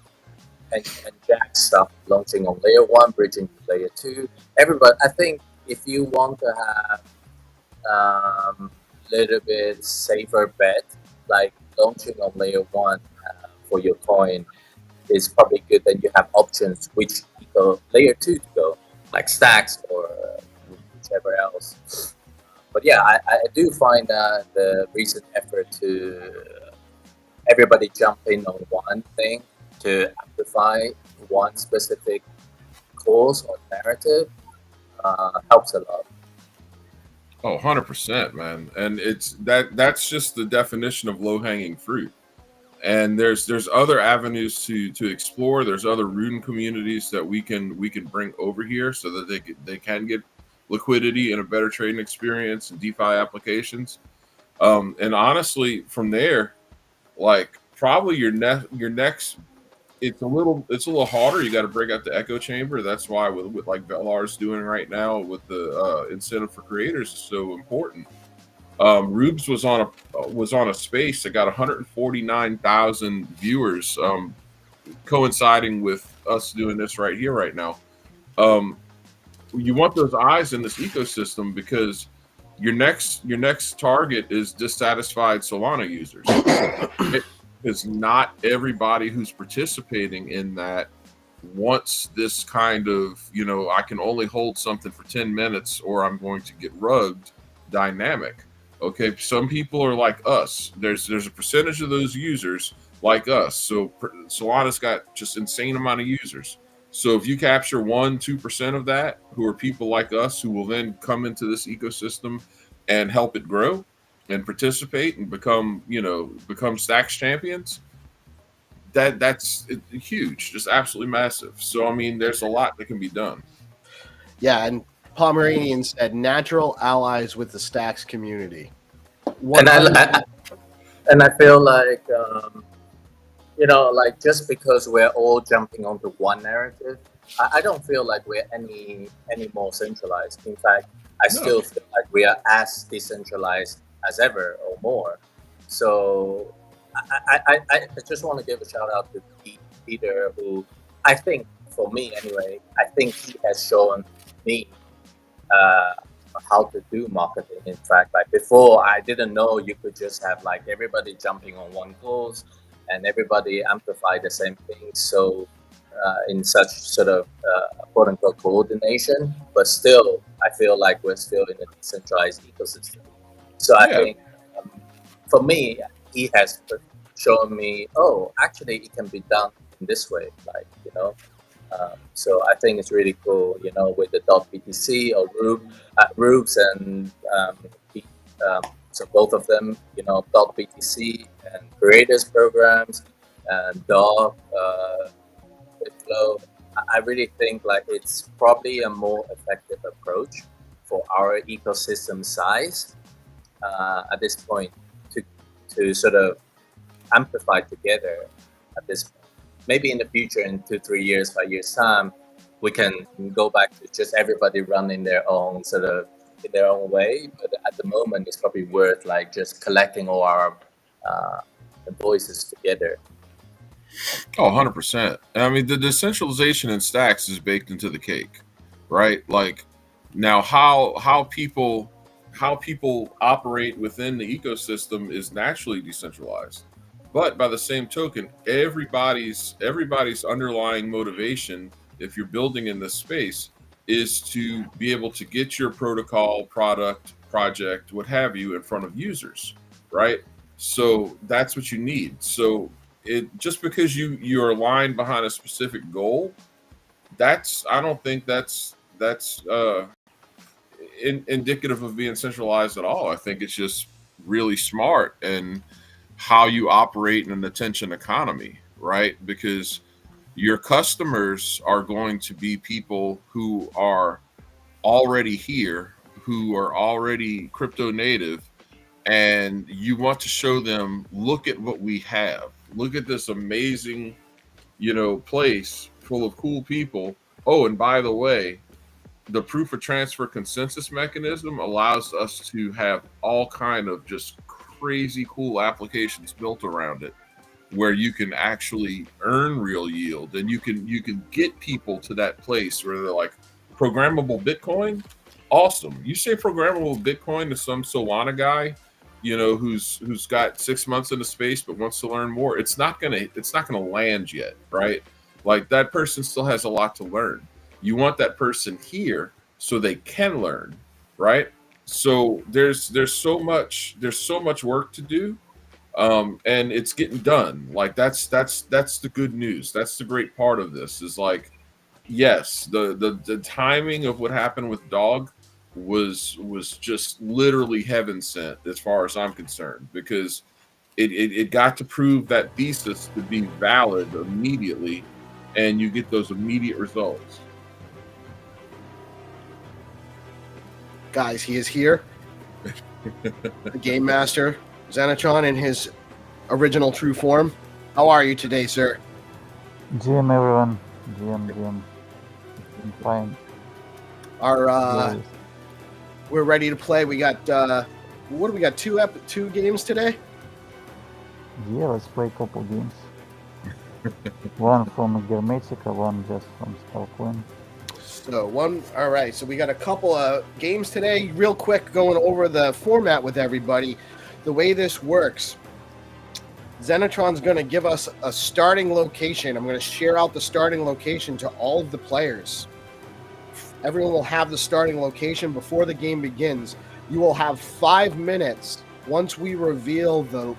And Jack stuff launching on layer 1, bridging to layer 2. Everybody, I think, if you want to have little bit safer bet, like launching on layer 1 for your coin is probably good. Then you have options which go layer 2 to go, like Stacks or whichever else. But yeah, I do find that the recent effort to everybody jump in on one thing to amplify one specific cause or narrative helps a lot. Oh, 100%, man. And that's just the definition of low-hanging fruit. And there's other avenues to explore. There's other rune communities that we can bring over here so that they can get liquidity and a better trading experience and DeFi applications. And honestly, from there, like, probably your next, it's a little harder. You got to break out the echo chamber. That's why with like Velar's doing right now with the incentive for creators is so important. Rubes was on a space that got 149,000 viewers, coinciding with us doing this right here right now. You want those eyes in this ecosystem because your next target is dissatisfied Solana users. It's not everybody who's participating in that wants this kind of, I can only hold something for 10 minutes or I'm going to get rugged dynamic. Okay, some people are like us. There's a percentage of those users like us. So Solana's got just insane amount of users. So if you capture 1-2% of that, who are people like us, who will then come into this ecosystem and help it grow and participate and become Stacks champions, that's huge, just absolutely massive. So I mean, there's a lot that can be done. Yeah, and Pomeranian said natural allies with the Stacks community. And I feel like like just because we're all jumping onto one narrative I don't feel like we're any more centralized. In fact, I No. still feel like we are as decentralized as ever or more. So I just want to give a shout out to Peter, who I think, for me anyway, I think he has shown me how to do marketing. In fact, like before, I didn't know you could just have like everybody jumping on one cause and everybody amplify the same thing. So in such sort of quote unquote coordination, but still, I feel like we're still in a decentralized ecosystem. So I Yeah. think for me, he has shown me, oh, actually, it can be done in this way, like, you know. So I think it's really cool, you know, with the .btc or Rubes and so both of them, you know, .btc and creators programs and dog BitFlow. I really think like it's probably a more effective approach for our ecosystem size at this point to sort of amplify together at this point. Maybe in the future, in 2-3 years, 5 years time, we can go back to just everybody running their own sort of in their own way. But at the moment, it's probably worth like just collecting all our voices together. Oh, 100%. I mean, the decentralization in stacks is baked into the cake, right? Like now how people operate within the ecosystem is naturally decentralized. But by the same token, everybody's underlying motivation, if you're building in this space, is to be able to get your protocol, product, project, what have you, in front of users, right? So that's what you need. So it just because you're aligned behind a specific goal, I don't think that's indicative of being centralized at all. I think it's just really smart and how you operate in an attention economy, right? Because your customers are going to be people who are already here, who are already crypto native, and you want to show them, look at what we have. Look at this amazing, place full of cool people. Oh, and by the way, the proof of transfer consensus mechanism allows us to have all kind of just crazy cool applications built around it where you can actually earn real yield, and you can get people to that place where they're like, programmable Bitcoin, awesome. You say programmable Bitcoin to some Solana guy, who's got 6 months in the space but wants to learn more, it's not gonna land yet, right? Like that person still has a lot to learn. You want that person here so they can learn, right? So there's so much work to do, and it's getting done. Like that's the good news. That's the great part of this is like, yes, the timing of what happened with Dog was just literally heaven sent as far as I'm concerned, because it got to prove that thesis to be valid immediately, and you get those immediate results. Guys, he is here. The Game Master, Xenitron, in his original true form. How are you today, sir? GM everyone. GM. I'm fine. Our we're ready to play. We got what do we got? Two games today? Yeah, let's play a couple games. One from Germetica, one just from Stalkwind. So all right. So we got a couple of games today. Real quick, going over the format with everybody. The way this works, Xenitron's going to give us a starting location. I'm going to share out the starting location to all of the players. Everyone will have the starting location before the game begins. You will have 5 minutes once we reveal the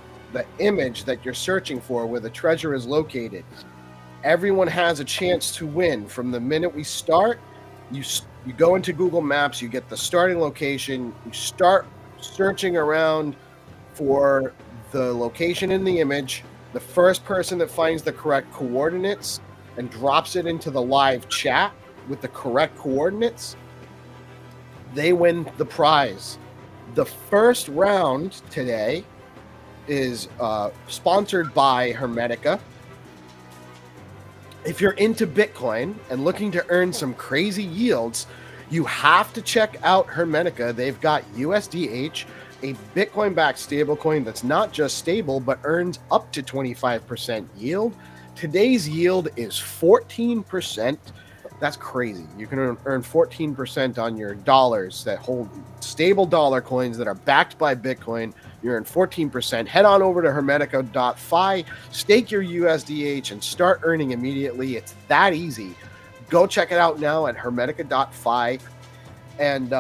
image that you're searching for, where the treasure is located. Everyone has a chance to win. From the minute we start, you go into Google Maps, you get the starting location, you start searching around for the location in the image. The first person that finds the correct coordinates and drops it into the live chat with the correct coordinates, they win the prize. The first round today is sponsored by Hermetica. if you're into Bitcoin and looking to earn some crazy yields, you have to check out Hermetica. They've got USDH, a Bitcoin-backed stablecoin that's not just stable, but earns up to 25% yield. Today's yield is 14%. That's crazy. You can earn 14% on your dollars that hold stable dollar coins that are backed by Bitcoin. You earn 14%. Head on over to hermetica.fi, stake your USDH, and start earning immediately. It's that easy. Go check it out now at hermetica.fi. And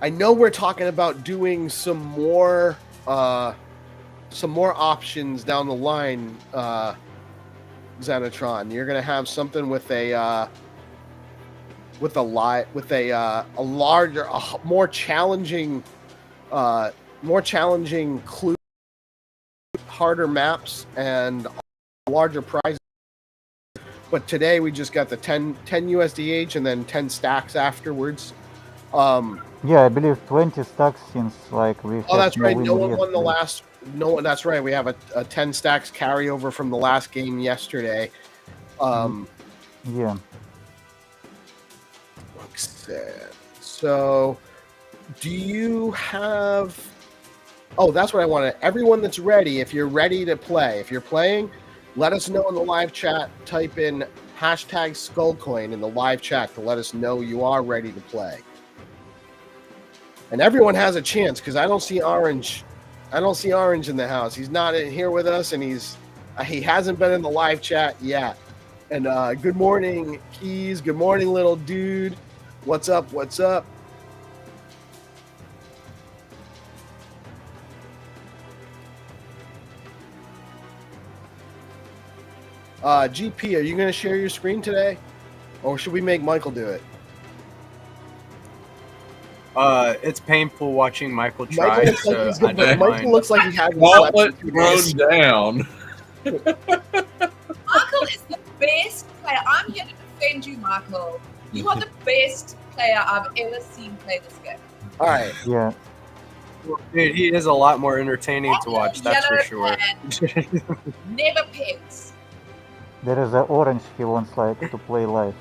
I know we're talking about doing some more options down the line, Xenitron. You're gonna have something with a larger, more challenging clue, harder maps, and larger prizes. But today we just got the 10 USDH and then 10 stacks afterwards. Yeah, I believe 20 stacks since like we. Oh, that's right. win No one yet, won the like- last. No one. That's right. We have a 10 stacks carryover from the last game yesterday. Yeah. So, do you have? Oh, that's what I wanted. Everyone that's ready, if you're ready to play, if you're playing, let us know in the live chat. Type in hashtag Skullcoin in the live chat to let us know you are ready to play. And everyone has a chance because I don't see Orange. I don't see Orange in the house. He's not in here with us, and he hasn't been in the live chat yet. And good morning, Keys. Good morning, little dude. What's up? What's up? GP, are you going to share your screen today? Or should we make Michael do it? It's painful watching Michael try. Michael looks like he hasn't Gauntlet slept in 2 thrown days. down. Michael is the best player. I'm here to defend you, Michael. You are the best player I've ever seen play this game. All right. Yeah. Dude, he is a lot more entertaining to watch, that's for Yellow sure. and never picks. There is an Orange he wants like to play live.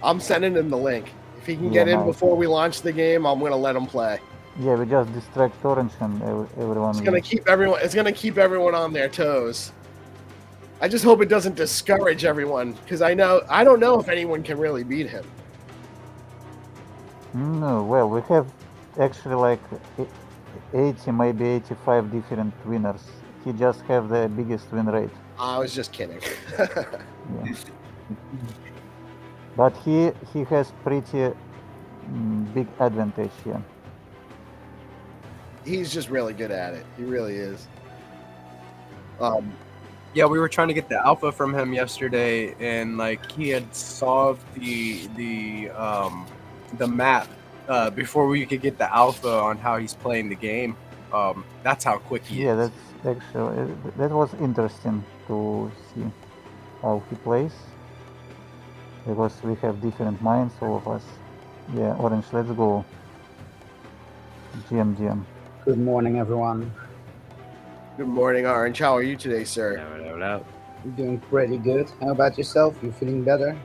I'm sending him the link. If he can Yeah, get in nice. before we launch the game, I'm going to let him play. Yeah, we just distract Orange and everyone. It's going to keep everyone. It's going to keep everyone on their toes. I just hope it doesn't discourage everyone because I don't know if anyone can really beat him. No, well, we have actually like 80, maybe 85 different winners. He just have the biggest win rate. I was just kidding. Yeah. But he has pretty big advantage here. He's just really good at it. He really is. Yeah, we were trying to get the alpha from him yesterday, and like he had solved the map before we could get the alpha on how he's playing the game. That's how quick he Yeah, is. that's actually that was interesting to see how he plays because we have different minds, all of us. Yeah, Orange, let's go. GM. Good morning, everyone. Good morning, Orange. How are you today, sir? I'm doing pretty good. How about yourself? You feeling better?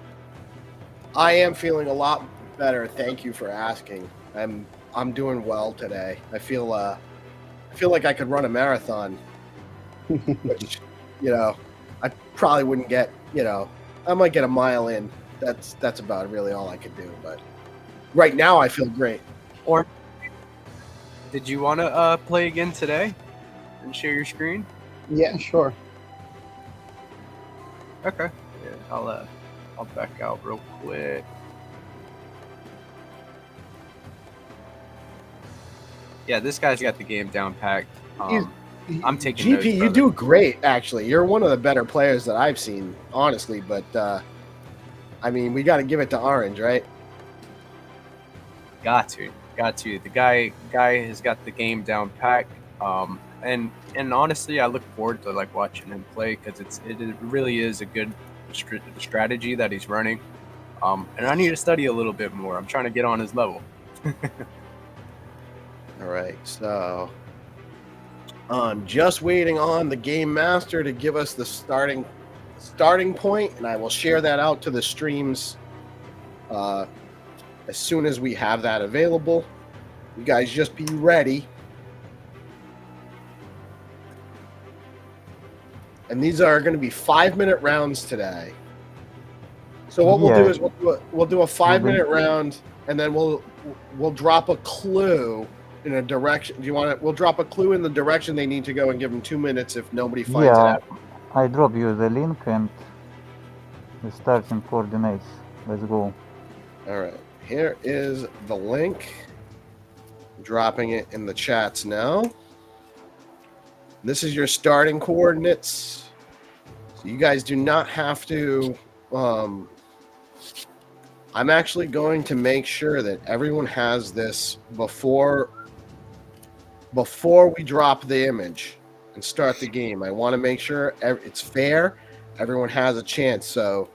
I am feeling a lot better. Thank you for asking. I'm doing well today. I feel like I could run a marathon, which I probably wouldn't get. I might get a mile in. That's about really all I could do. But right now, I feel great. Or did you want to play again today and share your screen? Yeah, sure. Okay. Yeah, I'll back out real quick. Yeah, this guy's got the game down packed. I'm taking GP. notes, You brother. do great, actually. You're one of the better players that I've seen, honestly. But I mean, we got to give it to Orange, right? Got to. The guy has got the game down packed. And honestly, I look forward to like watching him play because it really is a good strategy that he's running. And I need to study a little bit more. I'm trying to get on his level. All right, so I'm just waiting on the game master to give us the starting starting point, and I will share that out to the streams as soon as we have that available. You guys just be ready. And these are going to be 5-minute rounds today. So what we'll do is we'll do a 5-minute round, and then we'll drop a clue in a direction. Do you want it? We'll drop a clue in the direction they need to go and give them 2 minutes if nobody finds it out. I drop you the link and the starting coordinates. Let's go. All right. Here is the link. I'm dropping it in the chats now. This is your starting coordinates. So you guys do not have to. I'm actually going to make sure that everyone has this before we drop the image and start the game. I want to make sure it's fair. Everyone has a chance. So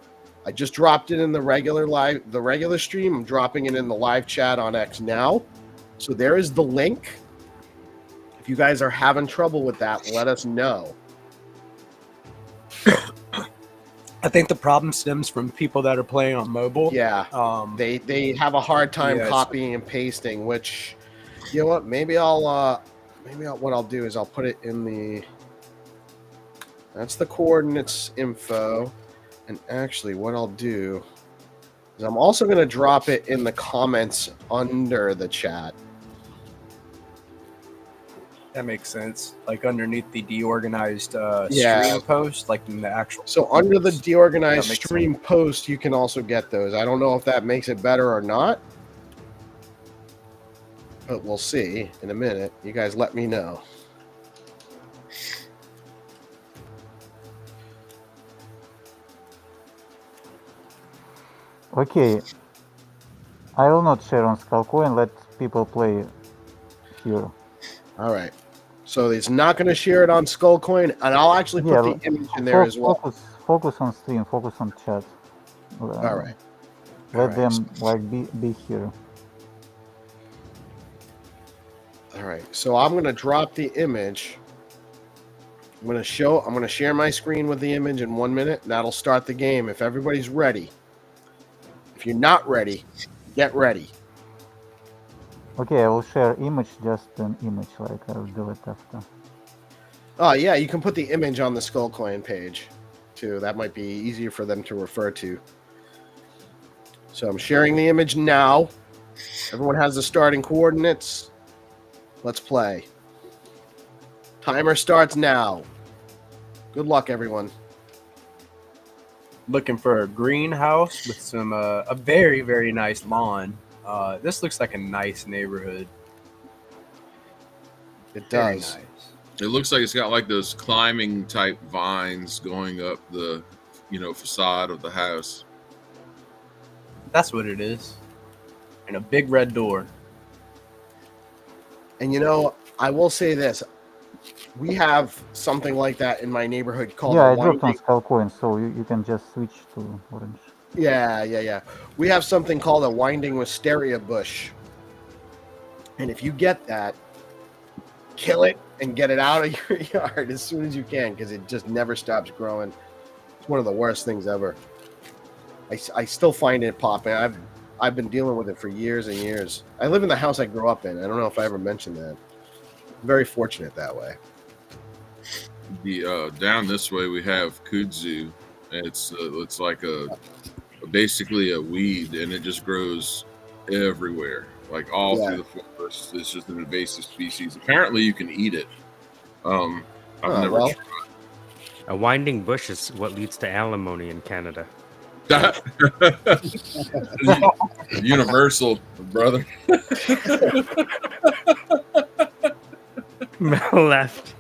I just dropped it in the regular stream. I'm dropping it in the live chat on X now. So there is the link. If you guys are having trouble with that, let us know. I think the problem stems from people that are playing on mobile. Yeah, they have a hard time copying and pasting. Which, you know what? Maybe what I'll do is I'll put it in the. That's the coordinates info, and actually, what I'll do is I'm also going to drop it in the comments under the chat. That makes sense. Like underneath the DeOrganized stream post, like in the actual. So under the DeOrganized stream post, you can also get those. I don't know if that makes it better or not, but we'll see in a minute. You guys let me know. Okay. I will not share on Skullcoin. Let people play here. All right. So it's not going to share it on Skullcoin, and I'll actually put the image in there as well. Focus on stream. Focus on chat. All right. Let them be here. All right. So I'm going to drop the image. I'm going to share my screen with the image in 1 minute, and that'll start the game if everybody's ready. If you're not ready, get ready. Okay, I will share image, just an image, like I will do it after. Oh, yeah, you can put the image on the Skullcoin page, too. That might be easier for them to refer to. So I'm sharing the image now. Everyone has the starting coordinates. Let's play. Timer starts now. Good luck, everyone. Looking for a greenhouse with some a very, very nice lawn. This looks like a nice neighborhood. It does. Very nice. It looks like it's got like those climbing type vines going up the, facade of the house. That's what it is. And a big red door. And I will say this. We have something like that in my neighborhood called I dropped on Skullcoin, so you can just switch to orange. Yeah. We have something called a winding wisteria bush. And if you get that, kill it and get it out of your yard as soon as you can, because it just never stops growing. It's one of the worst things ever. I still find it popping. I've been dealing with it for years and years. I live in the house I grew up in. I don't know if I ever mentioned that. Very fortunate that way. The down this way we have kudzu. It's like basically a weed, and it just grows everywhere, like all through the forest. It's just an invasive species. Apparently, you can eat it. I've never tried. A winding bush is what leads to alimony in Canada. Universal, brother. Mel left.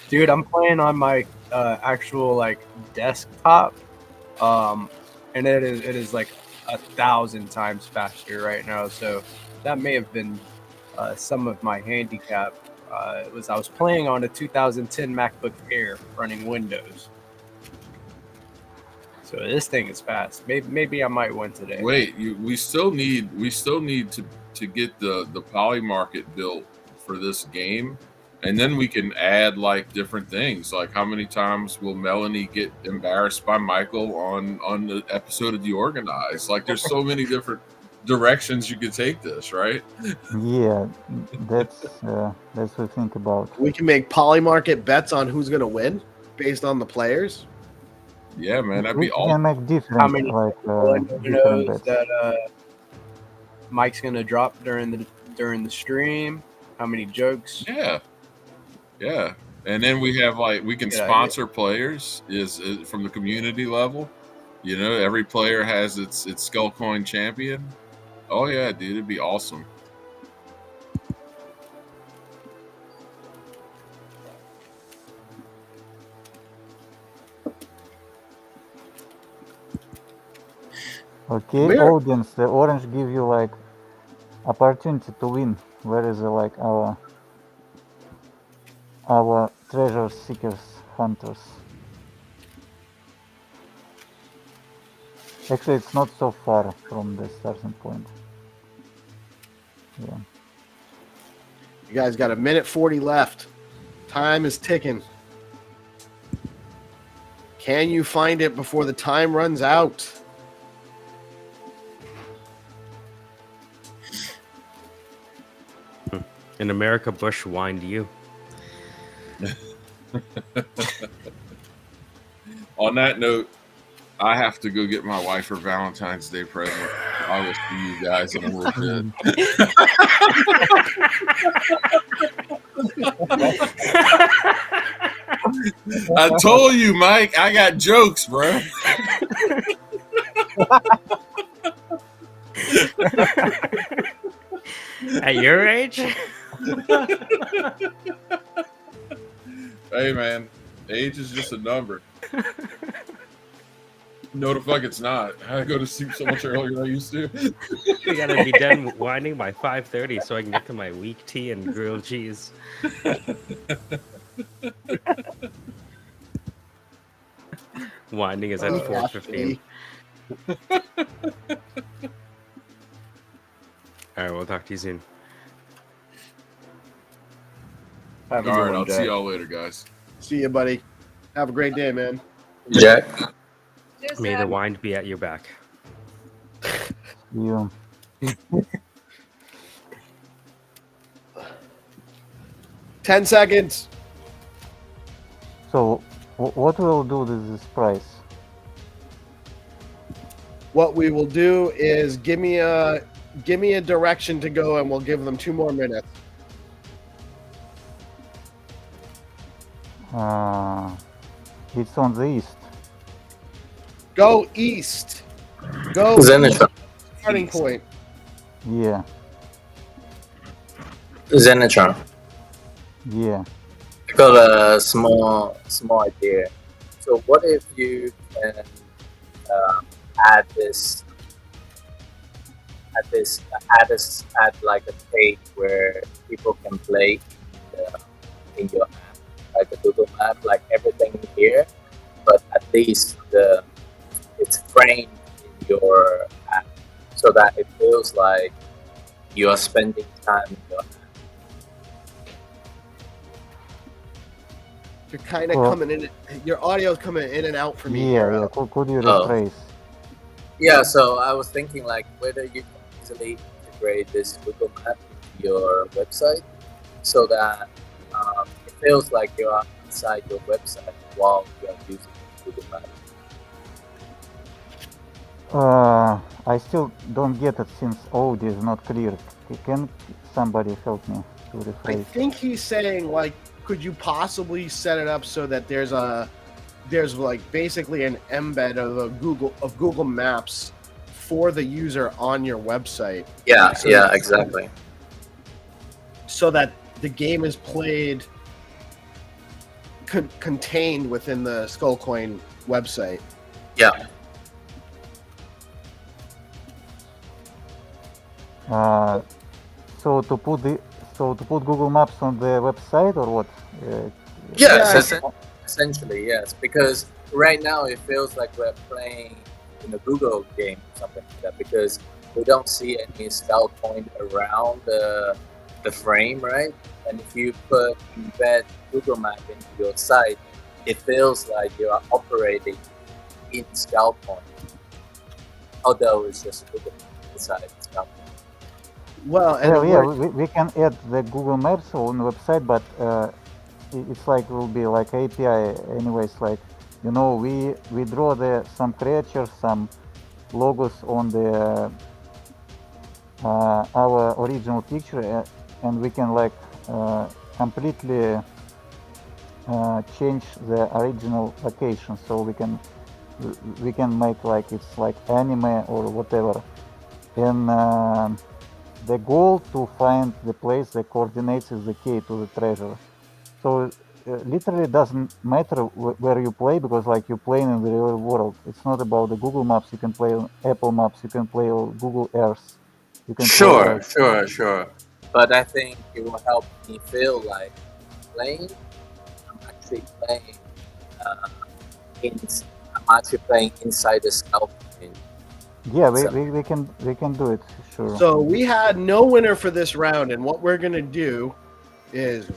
Dude, I'm playing on my actual desktop, and it is like 1,000 times faster right now. So that may have been some of my handicap. I was playing on a 2010 MacBook Air running Windows. So this thing is fast. Maybe I might win today. Wait, we still need to get the poly market built for this game. And then we can add like different things. Like how many times will Melanie get embarrassed by Michael on the episode of DeOrganized? Like there's so many different directions you could take this, right? Yeah, that's what we think about. We can make polymarket bets on who's going to win based on the players. Yeah, man, that'd We be can awesome. make different, How many like people different knows bets. that Mike's gonna drop during the stream? How many jokes? Yeah. And then we have like we can Good sponsor players is from the community level. You know, every player has its Skull Coin champion. Oh yeah, dude, it'd be awesome. Okay, Weird. audience, the orange give you like opportunity to win. Where is like our treasure seekers, hunters? Actually, it's not so far from the starting point. Yeah. You guys got 1:40 left. Time is ticking. Can you find it before the time runs out? In America, Bush whined you. On that note, I have to go get my wife her Valentine's Day present. I will see you guys in a little bit. I told you, Mike, I got jokes, bro. At your age? Hey, man, age is just a number. No, the fuck it's not. I go to sleep so much earlier than I used to. We gotta be done whining by 5:30 so I can get to my weak tea and grilled cheese. Winding is at 4:15. All right, we'll talk to you soon. Have a All good right, one, I'll Jack. see y'all later, guys. See you, buddy. Have a great day, man. Jack. Cheers, May the Dad. wind be at your back. You. 10 seconds. So, what we'll do with this price? What we will do is give me a direction to go, and we'll give them 2 more minutes. It's on the east. Go east. Go Xenitron. starting point. Yeah, Xenitron. yeah. I got a small idea. So what if you can add like a page where people can play in your app, like a Google Map, like everything here, but at least it's framed in your app so that it feels like you are spending time in your app. You're kind of Well- coming in. Your audio's coming in and out for me. Yeah, here. yeah. Could you Oh. rephrase? Yeah, so I was thinking like whether you can easily integrate this Google Map into your website so that it feels like you are inside your website while you are using Google Map. I still don't get it since audio is not clear. Can somebody help me to I rephrase? think he's saying, like, could you possibly set it up so that there's like basically an embed of Google Maps for the user on your website, Yeah, So- yeah, exactly. so that the game is played contained within the Skullcoin website. Yeah. So to put Google Maps on the website or what? Yes, Yeah. essentially, yes. Because right now it feels like we're playing in a Google game or something like that because we don't see any style point around the the frame, right? And if you embed Google Map into your site, it feels like you are operating in Scalp Point, although it's just Google Map inside Scalp Point. Well, and Well, it yeah, works. we can add the Google Maps on the website, but it's like will be like API anyways. Like we draw some creatures, some logos on the our original picture, and we can like completely change the original location, so we can make like it's like anime or whatever. And the goal to find the place, the coordinates is the key to the treasure. So literally doesn't matter where you play, because like you play in the real world. It's not about the Google Maps. You can play on Apple Maps. You can play on Google Earth. You can play like Sure. But I think it will help me feel like playing. I'm actually playing. I'm actually playing inside the Scalp Point. yeah, we can do it, sure. So we had no winner for this round, and what we're gonna do is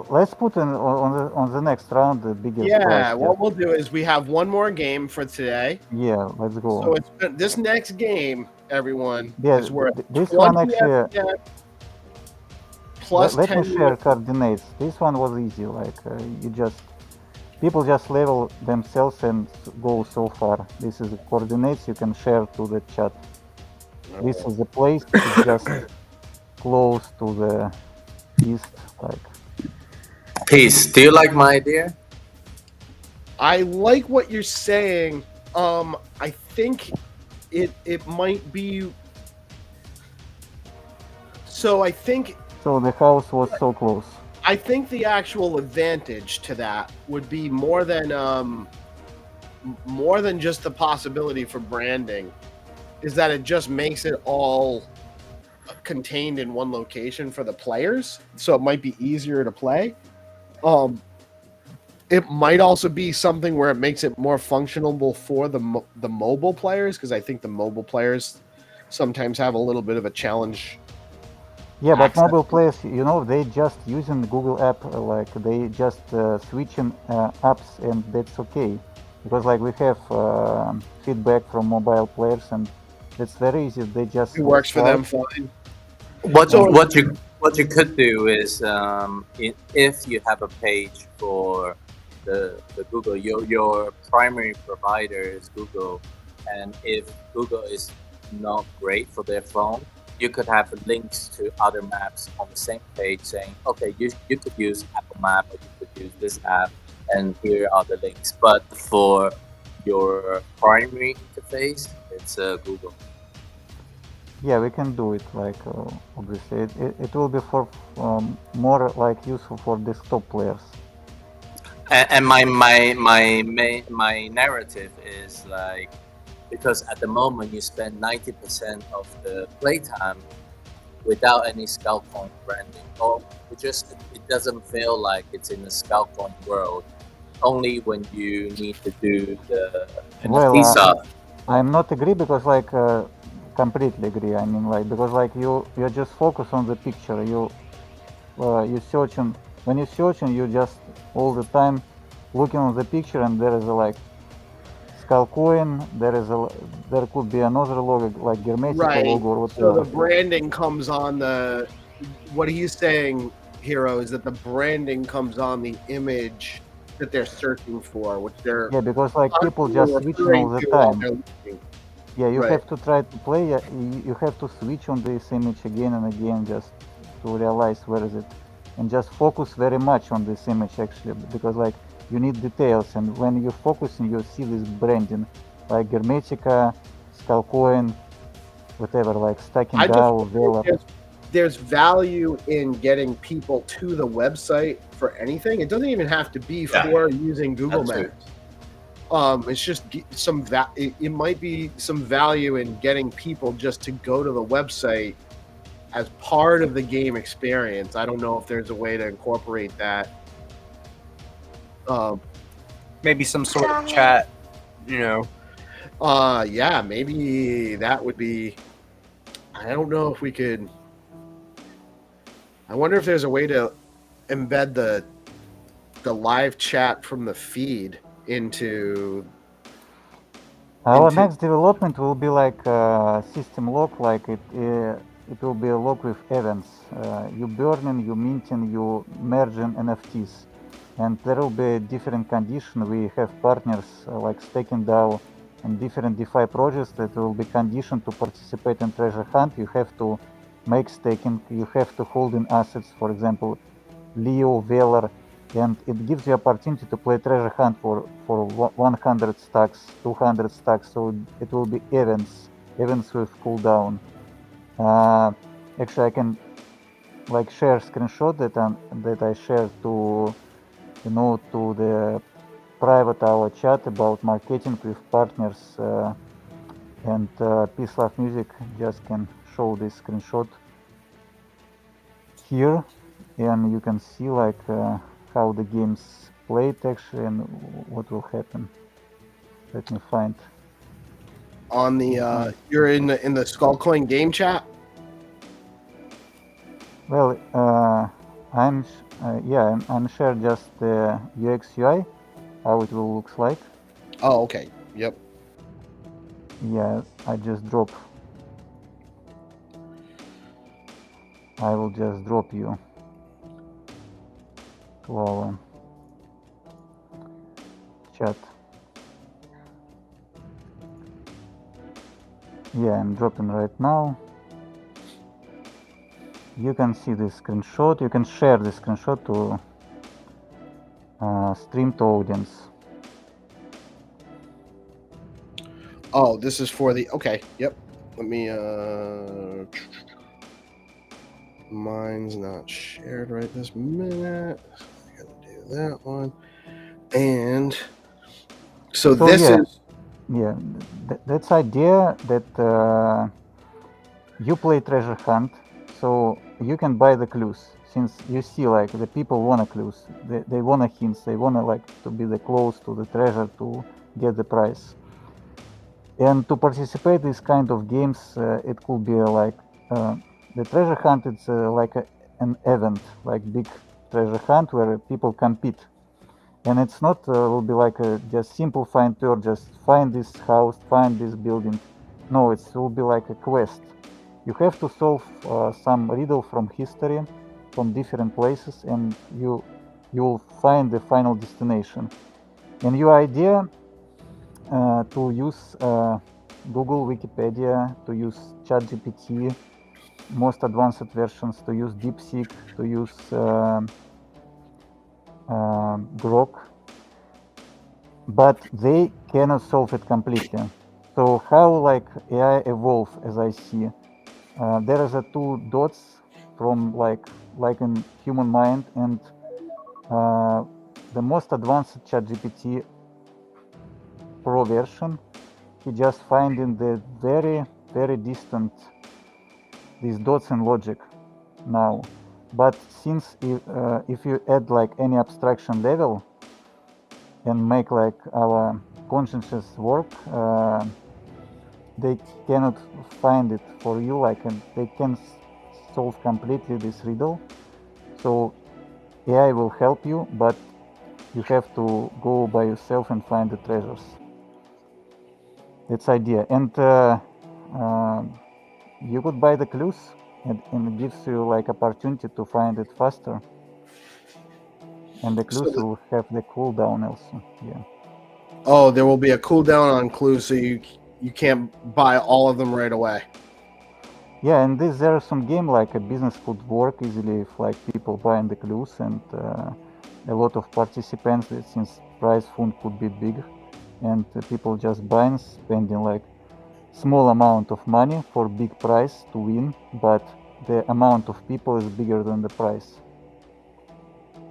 let's put on the next round the biggest prize. what we'll do is we have one more game for today. Yeah, let's go. So it's this next game, everyone, Yeah, is worth this 20 one actually. FPF plus Let 10 me share coordinates. This one was easy. Like people just level themselves and go so far. This is the coordinates you can share to the chat. This is the place. It's just close to the east. Like Peace. Do you like my idea? I like what you're saying. I think it might be. So I think. So the house was so close. I think the actual advantage to that would be more than just the possibility for branding, is that it just makes it all contained in one location for the players, so it might be easier to play. It might also be something where it makes it more functional for the mobile players, because I think the mobile players sometimes have a little bit of a challenge. Yeah, but mobile players, they just using the Google app, like they just switching apps, and that's okay, because like we have feedback from mobile players, and it's very easy. They just It works for them fine. What you could do is if you have a page for the Google, your primary provider is Google, and if Google is not great for their phone, you could have links to other maps on the same page saying, okay, you could use Apple Map, or you could use this app, and here are the links. But for your primary interface, it's Google. Yeah, we can do it. Like obviously, it will be for more like useful for desktop players. And my narrative is like, because at the moment you spend 90% of the playtime without any Scalp Point branding, or it doesn't feel like it's in the Scalp Point world. Only when you need to do the NFT stuff. I'm not agree, because like completely agree. I mean, like, because like you just focus on the picture. You searching, when you're searching, you just all the time looking on the picture, and there is a like Skull Coin, there could be another logo like Hermetica logo or whatever. So the branding comes on what he's saying, Hero, is that the branding comes on the image that they're searching for, which they're because like people just switching all the time. Yeah, you have to try to play. You have to switch on this image again and again just to realize where is it, and just focus very much on this image actually, because like you need details, and when you're focusing, you see this branding like Hermetica, Skullcoin, whatever, like Stacking DAO, Vela. There's value in getting people to the website for anything. It doesn't even have to be for using Google Maps. It's just it might be some value in getting people just to go to the website as part of the game experience. I don't know if there's a way to incorporate that. Maybe some sort of chat, yeah, maybe that would be. I don't know if we could. I wonder if there's a way to embed the live chat from the feed into Our into next development will be like system log, like it will be a log with events. You burning, you minting, you merging NFTs, and there will be different condition. We have partners like Staking DAO and different DeFi projects that will be conditioned to participate in treasure hunt. You have to make staking, you have to hold in assets, for example, Leo, Valor, and it gives you opportunity to play treasure hunt for 100 stacks, 200 stacks. So it will be events with cooldown. Actually, I can like share screenshot that I shared to to the private our chat about marketing with partners, and PeaceLoveMusic just can show this screenshot here, and you can see like how the game's played actually and what will happen. Let me find. on the you're in the Skullcoin game chat. Well, I'm shared just the UX UI, how it will looks like. Oh, okay. Yep. Yeah, I will just drop you to our chat. Yeah, I'm dropping right now. You can see this screenshot. You can share this screenshot to stream to audience. Oh, this is for the okay. Yep. Let me mine's not shared right this minute. I gotta do that one. And so this yeah, is yeah, that's idea that you play treasure hunt, so you can buy the clues. Since you see like the people want clues, they want hints, they want like to be the close to the treasure to get the prize. And to participate in these kind of games, it could be like the treasure hunt. It's like an event, like big treasure hunt where people compete, and it's not will be like a just simple find tour, just find this house, find this building. No, it will be like a quest. You have to solve some riddle from history, from different places, and you'll find the final destination. And your idea to use Google, Wikipedia, to use ChatGPT, most advanced versions, to use DeepSeek, to use Grok, but they cannot solve it completely. So how like AI evolve as I see? There is a two dots from like in human mind, and the most advanced ChatGPT Pro version, he just finding the very distant these dots in logic now. But since if you add like any abstraction level and make like our consciousness work, they cannot find it for you, like, and they can solve completely this riddle. So AI will help you, but you have to go by yourself and find the treasures. That's idea. And you could buy the clues, and it gives you like opportunity to find it faster. And the clues will have the cooldown also. Yeah. Oh, there will be a cooldown on clues, so you can't buy all of them right away. Yeah, and there are some game like a business could work easily if like people buying the clues, and a lot of participants, since prize fund could be big, and people just buying, spending like small amount of money for big prize to win, but the amount of people is bigger than the price.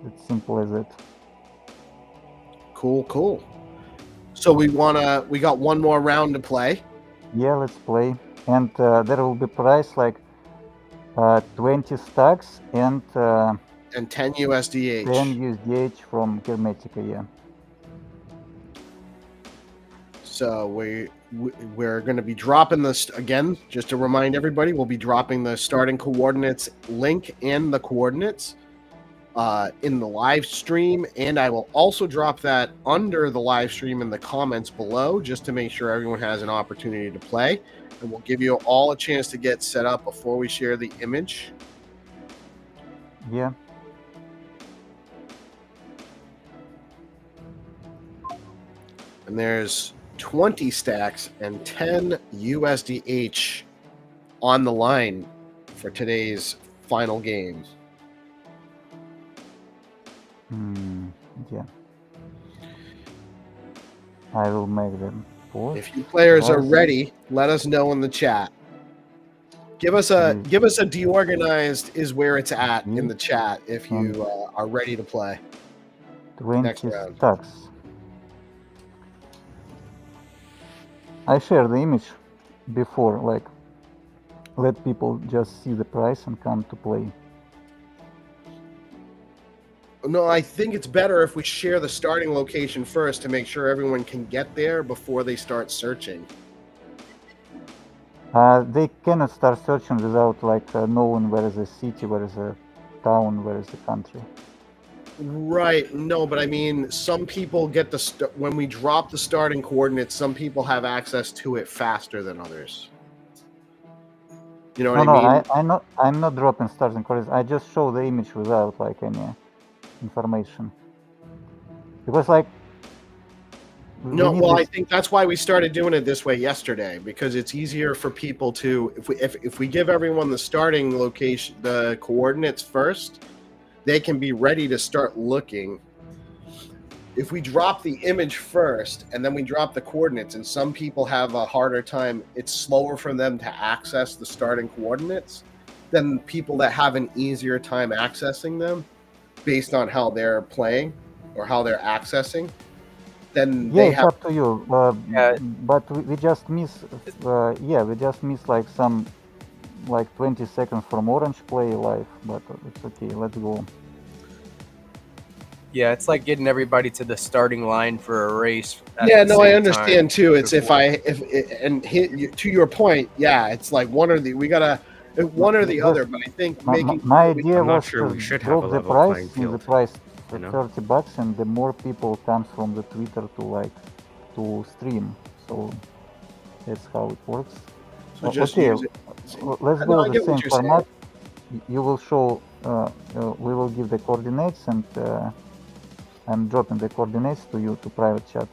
It's simple as that. Cool. So we got one more round to play. Yeah, let's play. And there will be price like 20 stacks and 10 USDH. 10 USDH from Hermetica, yeah. So we're going to be dropping this again. Just to remind everybody, we'll be dropping the starting coordinates link and the coordinates in the live stream, and I will also drop that under the live stream in the comments below, just to make sure everyone has an opportunity to play. And we'll give you all a chance to get set up before we share the image. Yeah. And there's 20 stacks and 10 USDH on the line for today's final games. Yeah. I will make them pause. If you players are ready, let us know in the chat. Give us a DeOrganized is where it's at in the chat if you are ready to play. 20 next round. stacks. I share the image before, like, let people just see the price and come to play. No, I think it's better if we share the starting location first to make sure everyone can get there before they start searching. They cannot start searching without knowing where is the city, where is the town, where is the country. Right. No, but I mean, some people get when we drop the starting coordinates, some people have access to it faster than others. You know what I mean? I'm not dropping starting coordinates. I just show the image without any information. Because no, well, I think that's why we started doing it this way yesterday, because it's easier for people to if we give everyone the starting location, the coordinates first, they can be ready to start looking. If we drop the image first and then we drop the coordinates, and some people have a harder time, it's slower for them to access the starting coordinates than people that have an easier time accessing them based on how they're playing or how they're accessing. Then yeah, it's up to you. But we just miss some 20 seconds from Orange Play live, but it's okay. Let's go. Yeah, it's like getting everybody to the starting line for a race. Yeah, no, I understand too. It's to your point, yeah, it's like one or the other. But I think my idea was sure to we should drop have a the level price playing in the field, price you know? $30, and the more people comes from the Twitter to stream. So that's how it works. So just okay, use it. let's go the same format. You will show. We will give the coordinates, and I'm dropping the coordinates to you to private chat.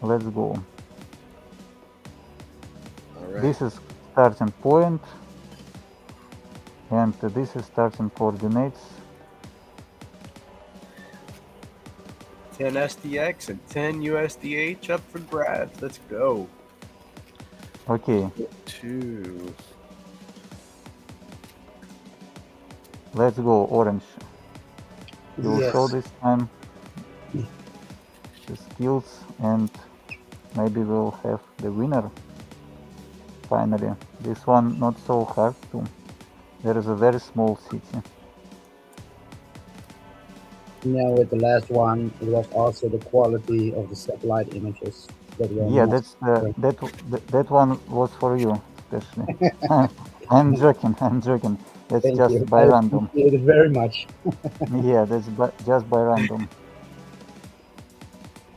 Let's go. All right. This is starting point, and this is starting coordinates. 10 SDX and 10 USDH up for grabs. Let's go. Okay. 2. Let's go, Orange. You will show this time the skills, and maybe we'll have the winner. Finally, this one not so hard too. There is a very small city. With the last one, it was also the quality of the satellite images that were. Yeah, that one was for you, especially. I'm joking. That's Thank just you. by random. I appreciate it very much. Yeah, that's just by random.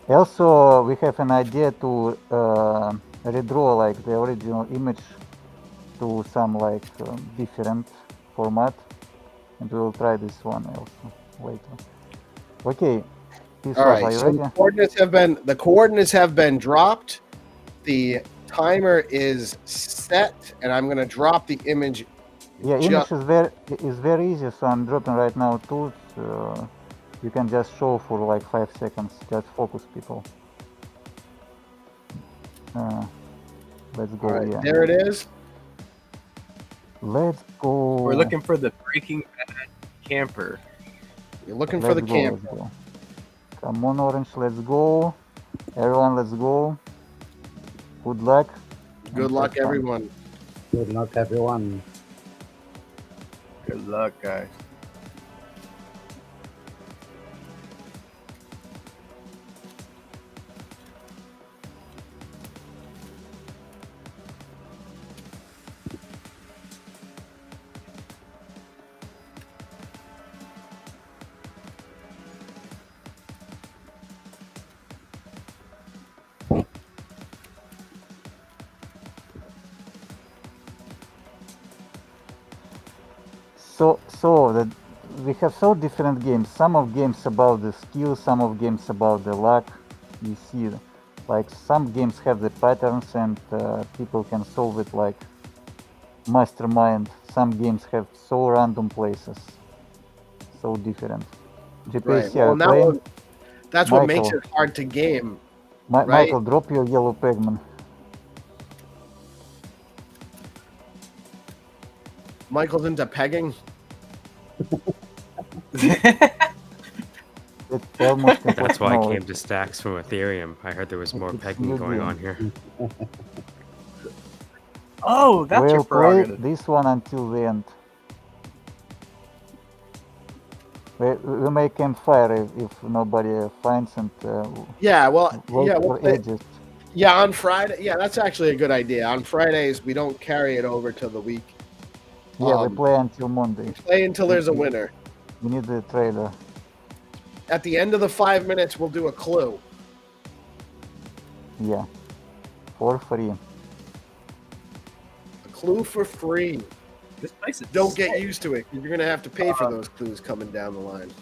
Also, we have an idea to redraw the original image to some different format, and we will try this one also later. Okay. All right. So the coordinates have been dropped. The timer is set, and I'm going to drop the image. Yeah, image is very easy, so I'm dropping right now too. You can just show for 5 seconds. Just focus people. Let's go. All right, yeah. there it is. Let's go. We're looking for the Breaking Bad camper. You're looking for the camper. Let's go. Come on, Orange. Let's go. Everyone, let's go. Good luck. Good luck, everyone. Good luck, everyone. Good luck, guys. So that we have so different games. Some of games about the skill, some of games about the luck. You see, like some games have the patterns and people can solve it like mastermind. Some games have so random places, so different. Right. GPSC, Well, are and you playing? that's what makes Michael, it hard to game, right? Michael, drop your yellow pegman. Michael's into pegging. It's almost That's why I no, came to Stacks from Ethereum. I heard there was more It's pegging new going game. on here. Oh, that's your We'll play prerogative. this one until the end. We may campfire if nobody finds and Yeah. Well. wait Yeah. We'll for play, ages. yeah. On Friday. Yeah, that's actually a good idea. On Fridays, we don't carry it over to the week. Yeah, we Um, play until Monday. Play until there's a winner. We need the trailer. At the end of the 5 minutes, we'll do a clue. Yeah, for free. A clue for free. This place is Don't get sick. used to it. You're gonna have to pay for those clues coming down the line.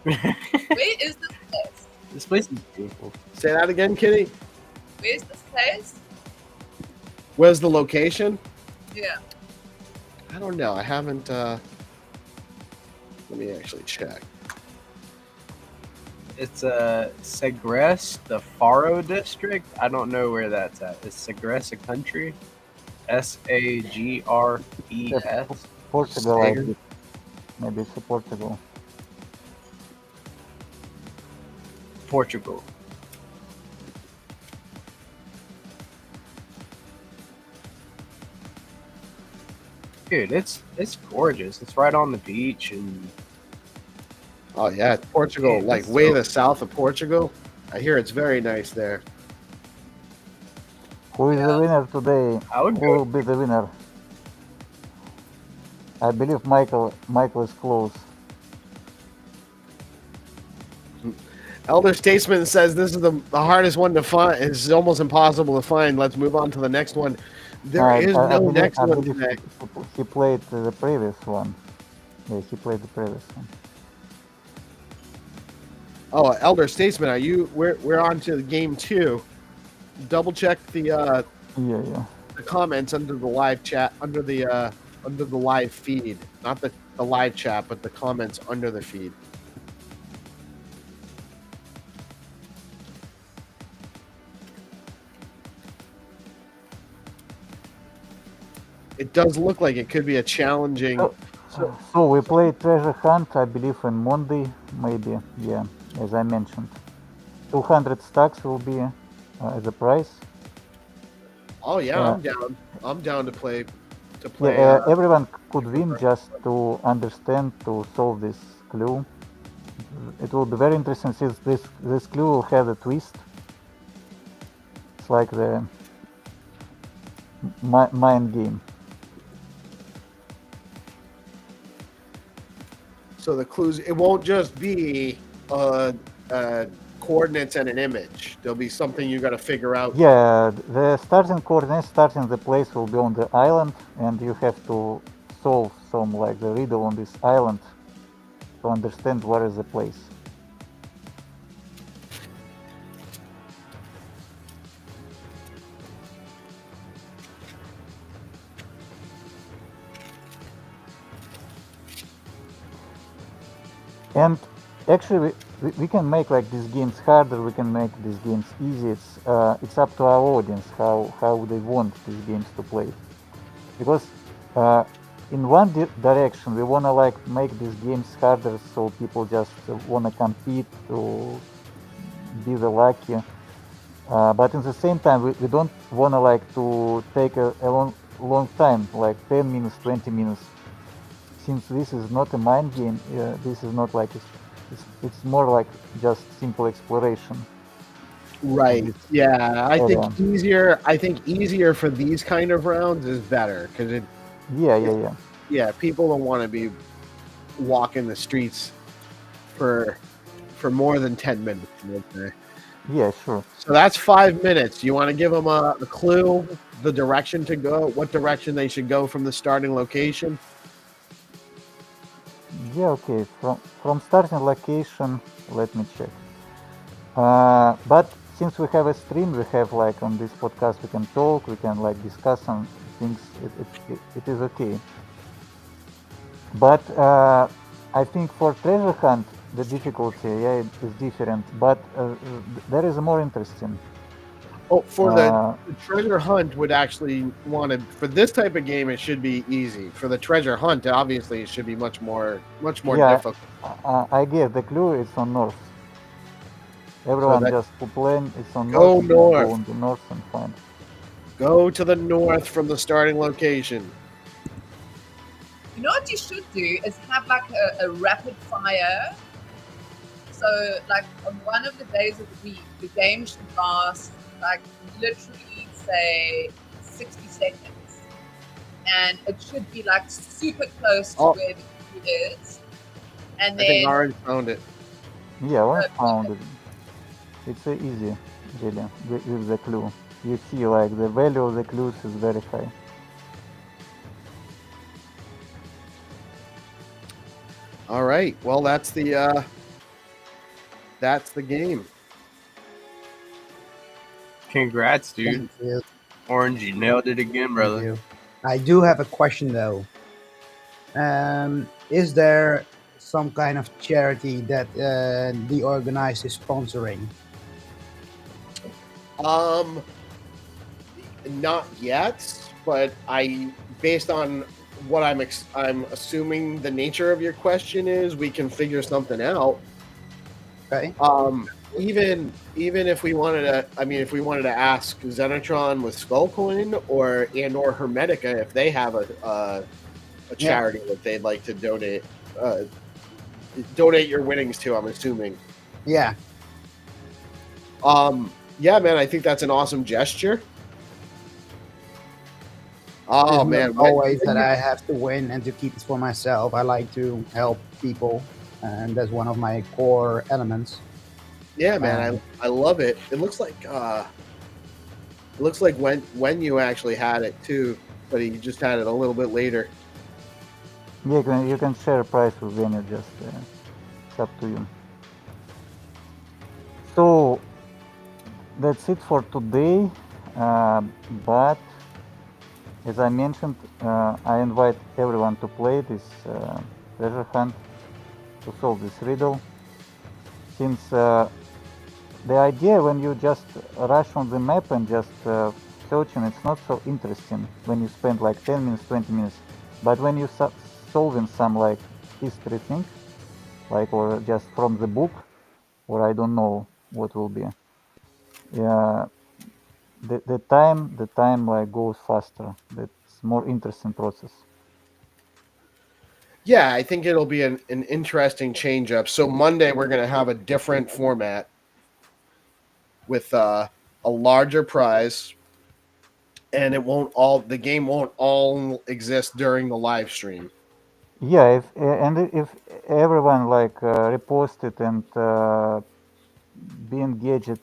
Where is this place? This place is beautiful. Say that again, Kitty. Where's this place? Where's the location? Yeah. I don't know. I haven't. Let me actually check. It's Sagres, the Faro district. I don't know where that's at. Is Sagres a country? Sagres. Portugal, I Stagger. think. Maybe it's Portugal. Portugal. Dude, it's gorgeous. It's right on the beach, and Oh yeah, it's Portugal, Yeah, like it's way so- the south of Portugal. I hear it's very nice there. Who is the winner today? I would Who go. will be the winner? I believe Michael is close. Elder Statesman says this is the hardest one to find. It's almost impossible to find. Let's move on to the next one. There is no believe, next I one believe today. he played the previous one. Yeah, he played the previous one. Oh, Elder Statesman, are you? We're on to game 2. Double check the Yeah. comments under the live chat, under the live feed, not the live chat, but the comments under the feed. It does look like it could be a challenging. Oh. So we play treasure hunt, I believe, on Monday, maybe. Yeah, as I mentioned, 200 stacks will be as a price. Oh yeah, Yeah. I'm down. I'm down to play. Yeah, everyone could win just to understand, to solve this clue. It will be very interesting since this clue will have a twist. It's like the mind game. So the clues, it won't just be coordinates and an image. There'll be something you got to figure out. Yeah, the starting coordinates, starting the place will be on the island, and you have to solve some like the riddle on this island to understand where is the place. And actually, we can make like these games harder. We can make these games easy. It's up to our audience how they want these games to play. Because in one direction, we wanna like make these games harder, so people just wanna compete to be the lucky. But at the same time, we don't wanna like to take a long time, like 10 minutes, 20 minutes. Since this is not a mind game, this is not like it's more like just simple exploration. Right. Yeah. I think Yeah. easier. I think easier for these kind of rounds is better because it. Yeah. People don't want to be walking the streets for more than 10 minutes. Yeah, sure. So that's 5 minutes. You want to give them a clue? the direction to go, what direction they should go from the starting location? Yeah, okay. From starting location, let me check. But since we have a stream, we have like on this podcast, we can talk, we can like discuss some things. It is okay. But I think for treasure hunt, the difficulty, yeah, it is different. But there is a more interesting. Oh, for the treasure hunt would actually want to, for this type of game, it should be easy. For the treasure hunt, obviously, it should be much more Yeah, difficult. I guess the clue is on north. Everyone that- just plan it's on Go north. north. Go on the north and find. Go to the north from the starting location. You know what you should do is have like a rapid fire. So like on one of the days of the week, the game should last like literally say 60 seconds. And it should be like super close to where the queue is. And I think then Orange found it. Yeah, I found it. It's easy, really, with the clue. You see, like the value of the clues is very high. All right. Well, that's the game. Congrats, dude. Thank you. Orange, you nailed it again, Thank brother. you. I do have a question though. Is there some kind of charity that DeOrganized is sponsoring? Not yet, but based on what I'm assuming the nature of your question is, we can figure something out. Okay. Even if we wanted to, if we wanted to ask Xenitron with Skullcoin or Hermetica if they have a charity that they'd like to donate your winnings to, I'm assuming. Yeah. Yeah, man, I think that's an awesome gesture. Oh It's man, not always that I have to win and to keep it for myself. I like to help people, and that's one of my core elements. Yeah, man, I love it. It looks like when you actually had it too, but he just had it a little bit later. Yeah, you can share a price with them. Just it's up to you. So that's it for today. But as I mentioned, I invite everyone to play this treasure hunt to solve this riddle. Since the idea when you just rush on the map and just searching, it's not so interesting when you spend like 10 minutes, 20 minutes. But when you solving some like history thing, like or just from the book, or I don't know what will be. Yeah, the time like goes faster. That's more interesting process. Yeah, I think it'll be an interesting change up. So Monday we're gonna have a different format with a larger prize, and the game won't all exist during the live stream. Yeah, if everyone like repost it and be engaged,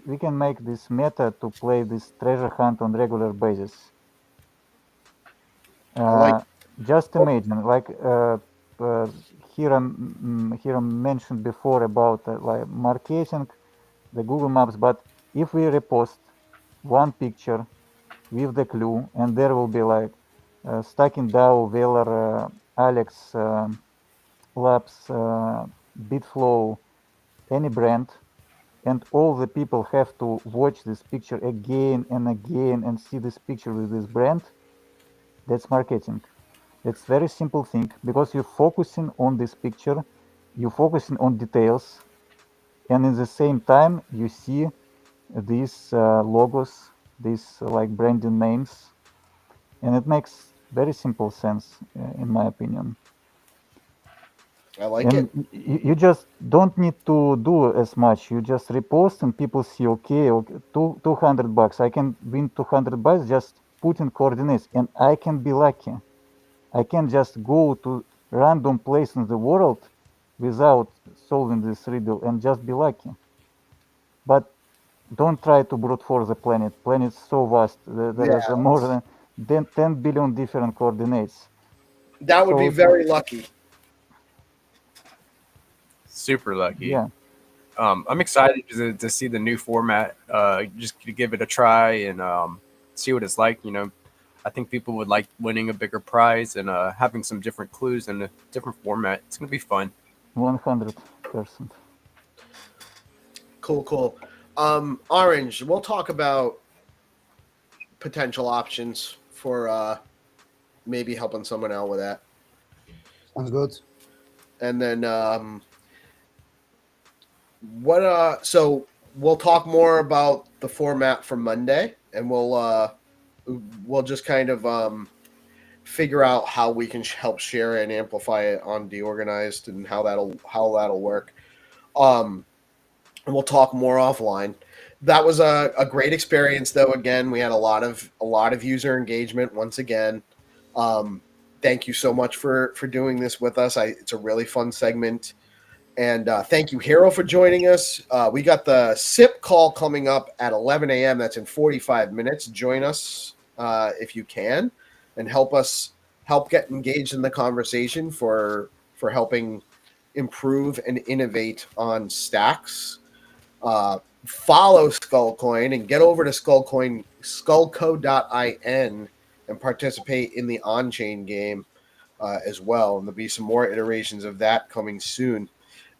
we can make this meta to play this treasure hunt on regular basis. Just imagine, like Hiram mentioned before about like marketing, the Google Maps. But if we repost one picture with the clue, and there will be like Stacking DAO, Velar, Alex, Labs, Bitflow, any brand, and all the people have to watch this picture again and again and see this picture with this brand. That's marketing. It's very simple thing because you're focusing on this picture, you're focusing on details, and in the same time you see these logos, these like branding names, and it makes very simple sense in my opinion. I like it. You just don't need to do as much. You just repost and people see, okay, $200. I can win $200 just putting coordinates, and I can be lucky. I can just go to random place in the world without solving this riddle and just be lucky. But don't try to brute force the planet. Planet's so vast. There is more than 10 billion different coordinates. That would be very lucky. Super lucky. Yeah. I'm excited to see the new format. Just to give it a try and see what it's like. You know, I think people would like winning a bigger prize and having some different clues in a different format. It's gonna be fun. 100%. Cool. Orange, we'll talk about potential options for maybe helping someone out with that. Sounds good. And then so we'll talk more about the format for Monday, and we'll just kind of figure out how we can help share and amplify it on DeOrganized and how that'll work. And we'll talk more offline. That was a great experience, though. Again, we had a lot of user engagement once again. Thank you so much for doing this with us. It's a really fun segment. And thank you, Hero, for joining us. We got the SIP call coming up at 11 a.m. That's in 45 minutes. Join us if you can, and help get engaged in the conversation for helping improve and innovate on stacks. Follow Skullcoin and get over to skullco.in and participate in the on-chain game as well. And there'll be some more iterations of that coming soon,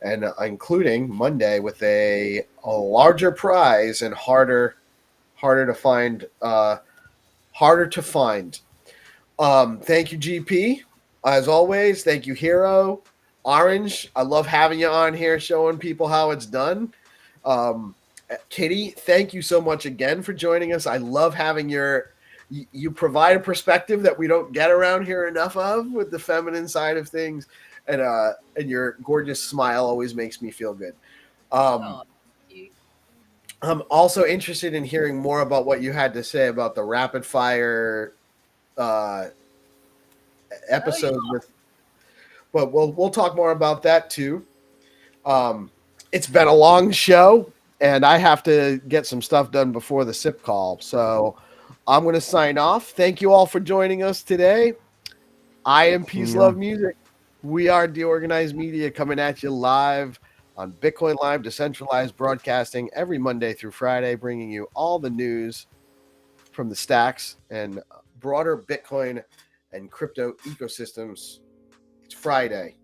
and including Monday with a larger prize and harder to find. Thank you, GP. As always, thank you, Hero. Orange, I love having you on here showing people how it's done. Kitty, thank you so much again for joining us. I love having you provide a perspective that we don't get around here enough of with the feminine side of things, and your gorgeous smile always makes me feel good. Thank you. I'm also interested in hearing more about what you had to say about the rapid fire episode but we'll talk more about that too. It's been a long show, and I have to get some stuff done before the SIP call. So I'm going to sign off. Thank you all for joining us today. I am PeaceLoveMusic. We are DeOrganized Media, coming at you live on BitcoinLive, Decentralized broadcasting every Monday through Friday, bringing you all the news from the stacks and broader Bitcoin and crypto ecosystems. It's Friday.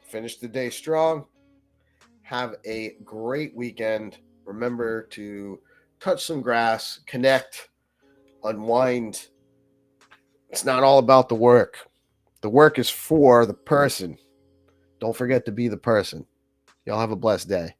Finish the day strong. Have a great weekend. Remember to touch some grass, connect, unwind. It's not all about the work. The work is for the person. Don't forget to be the person. Y'all have a blessed day.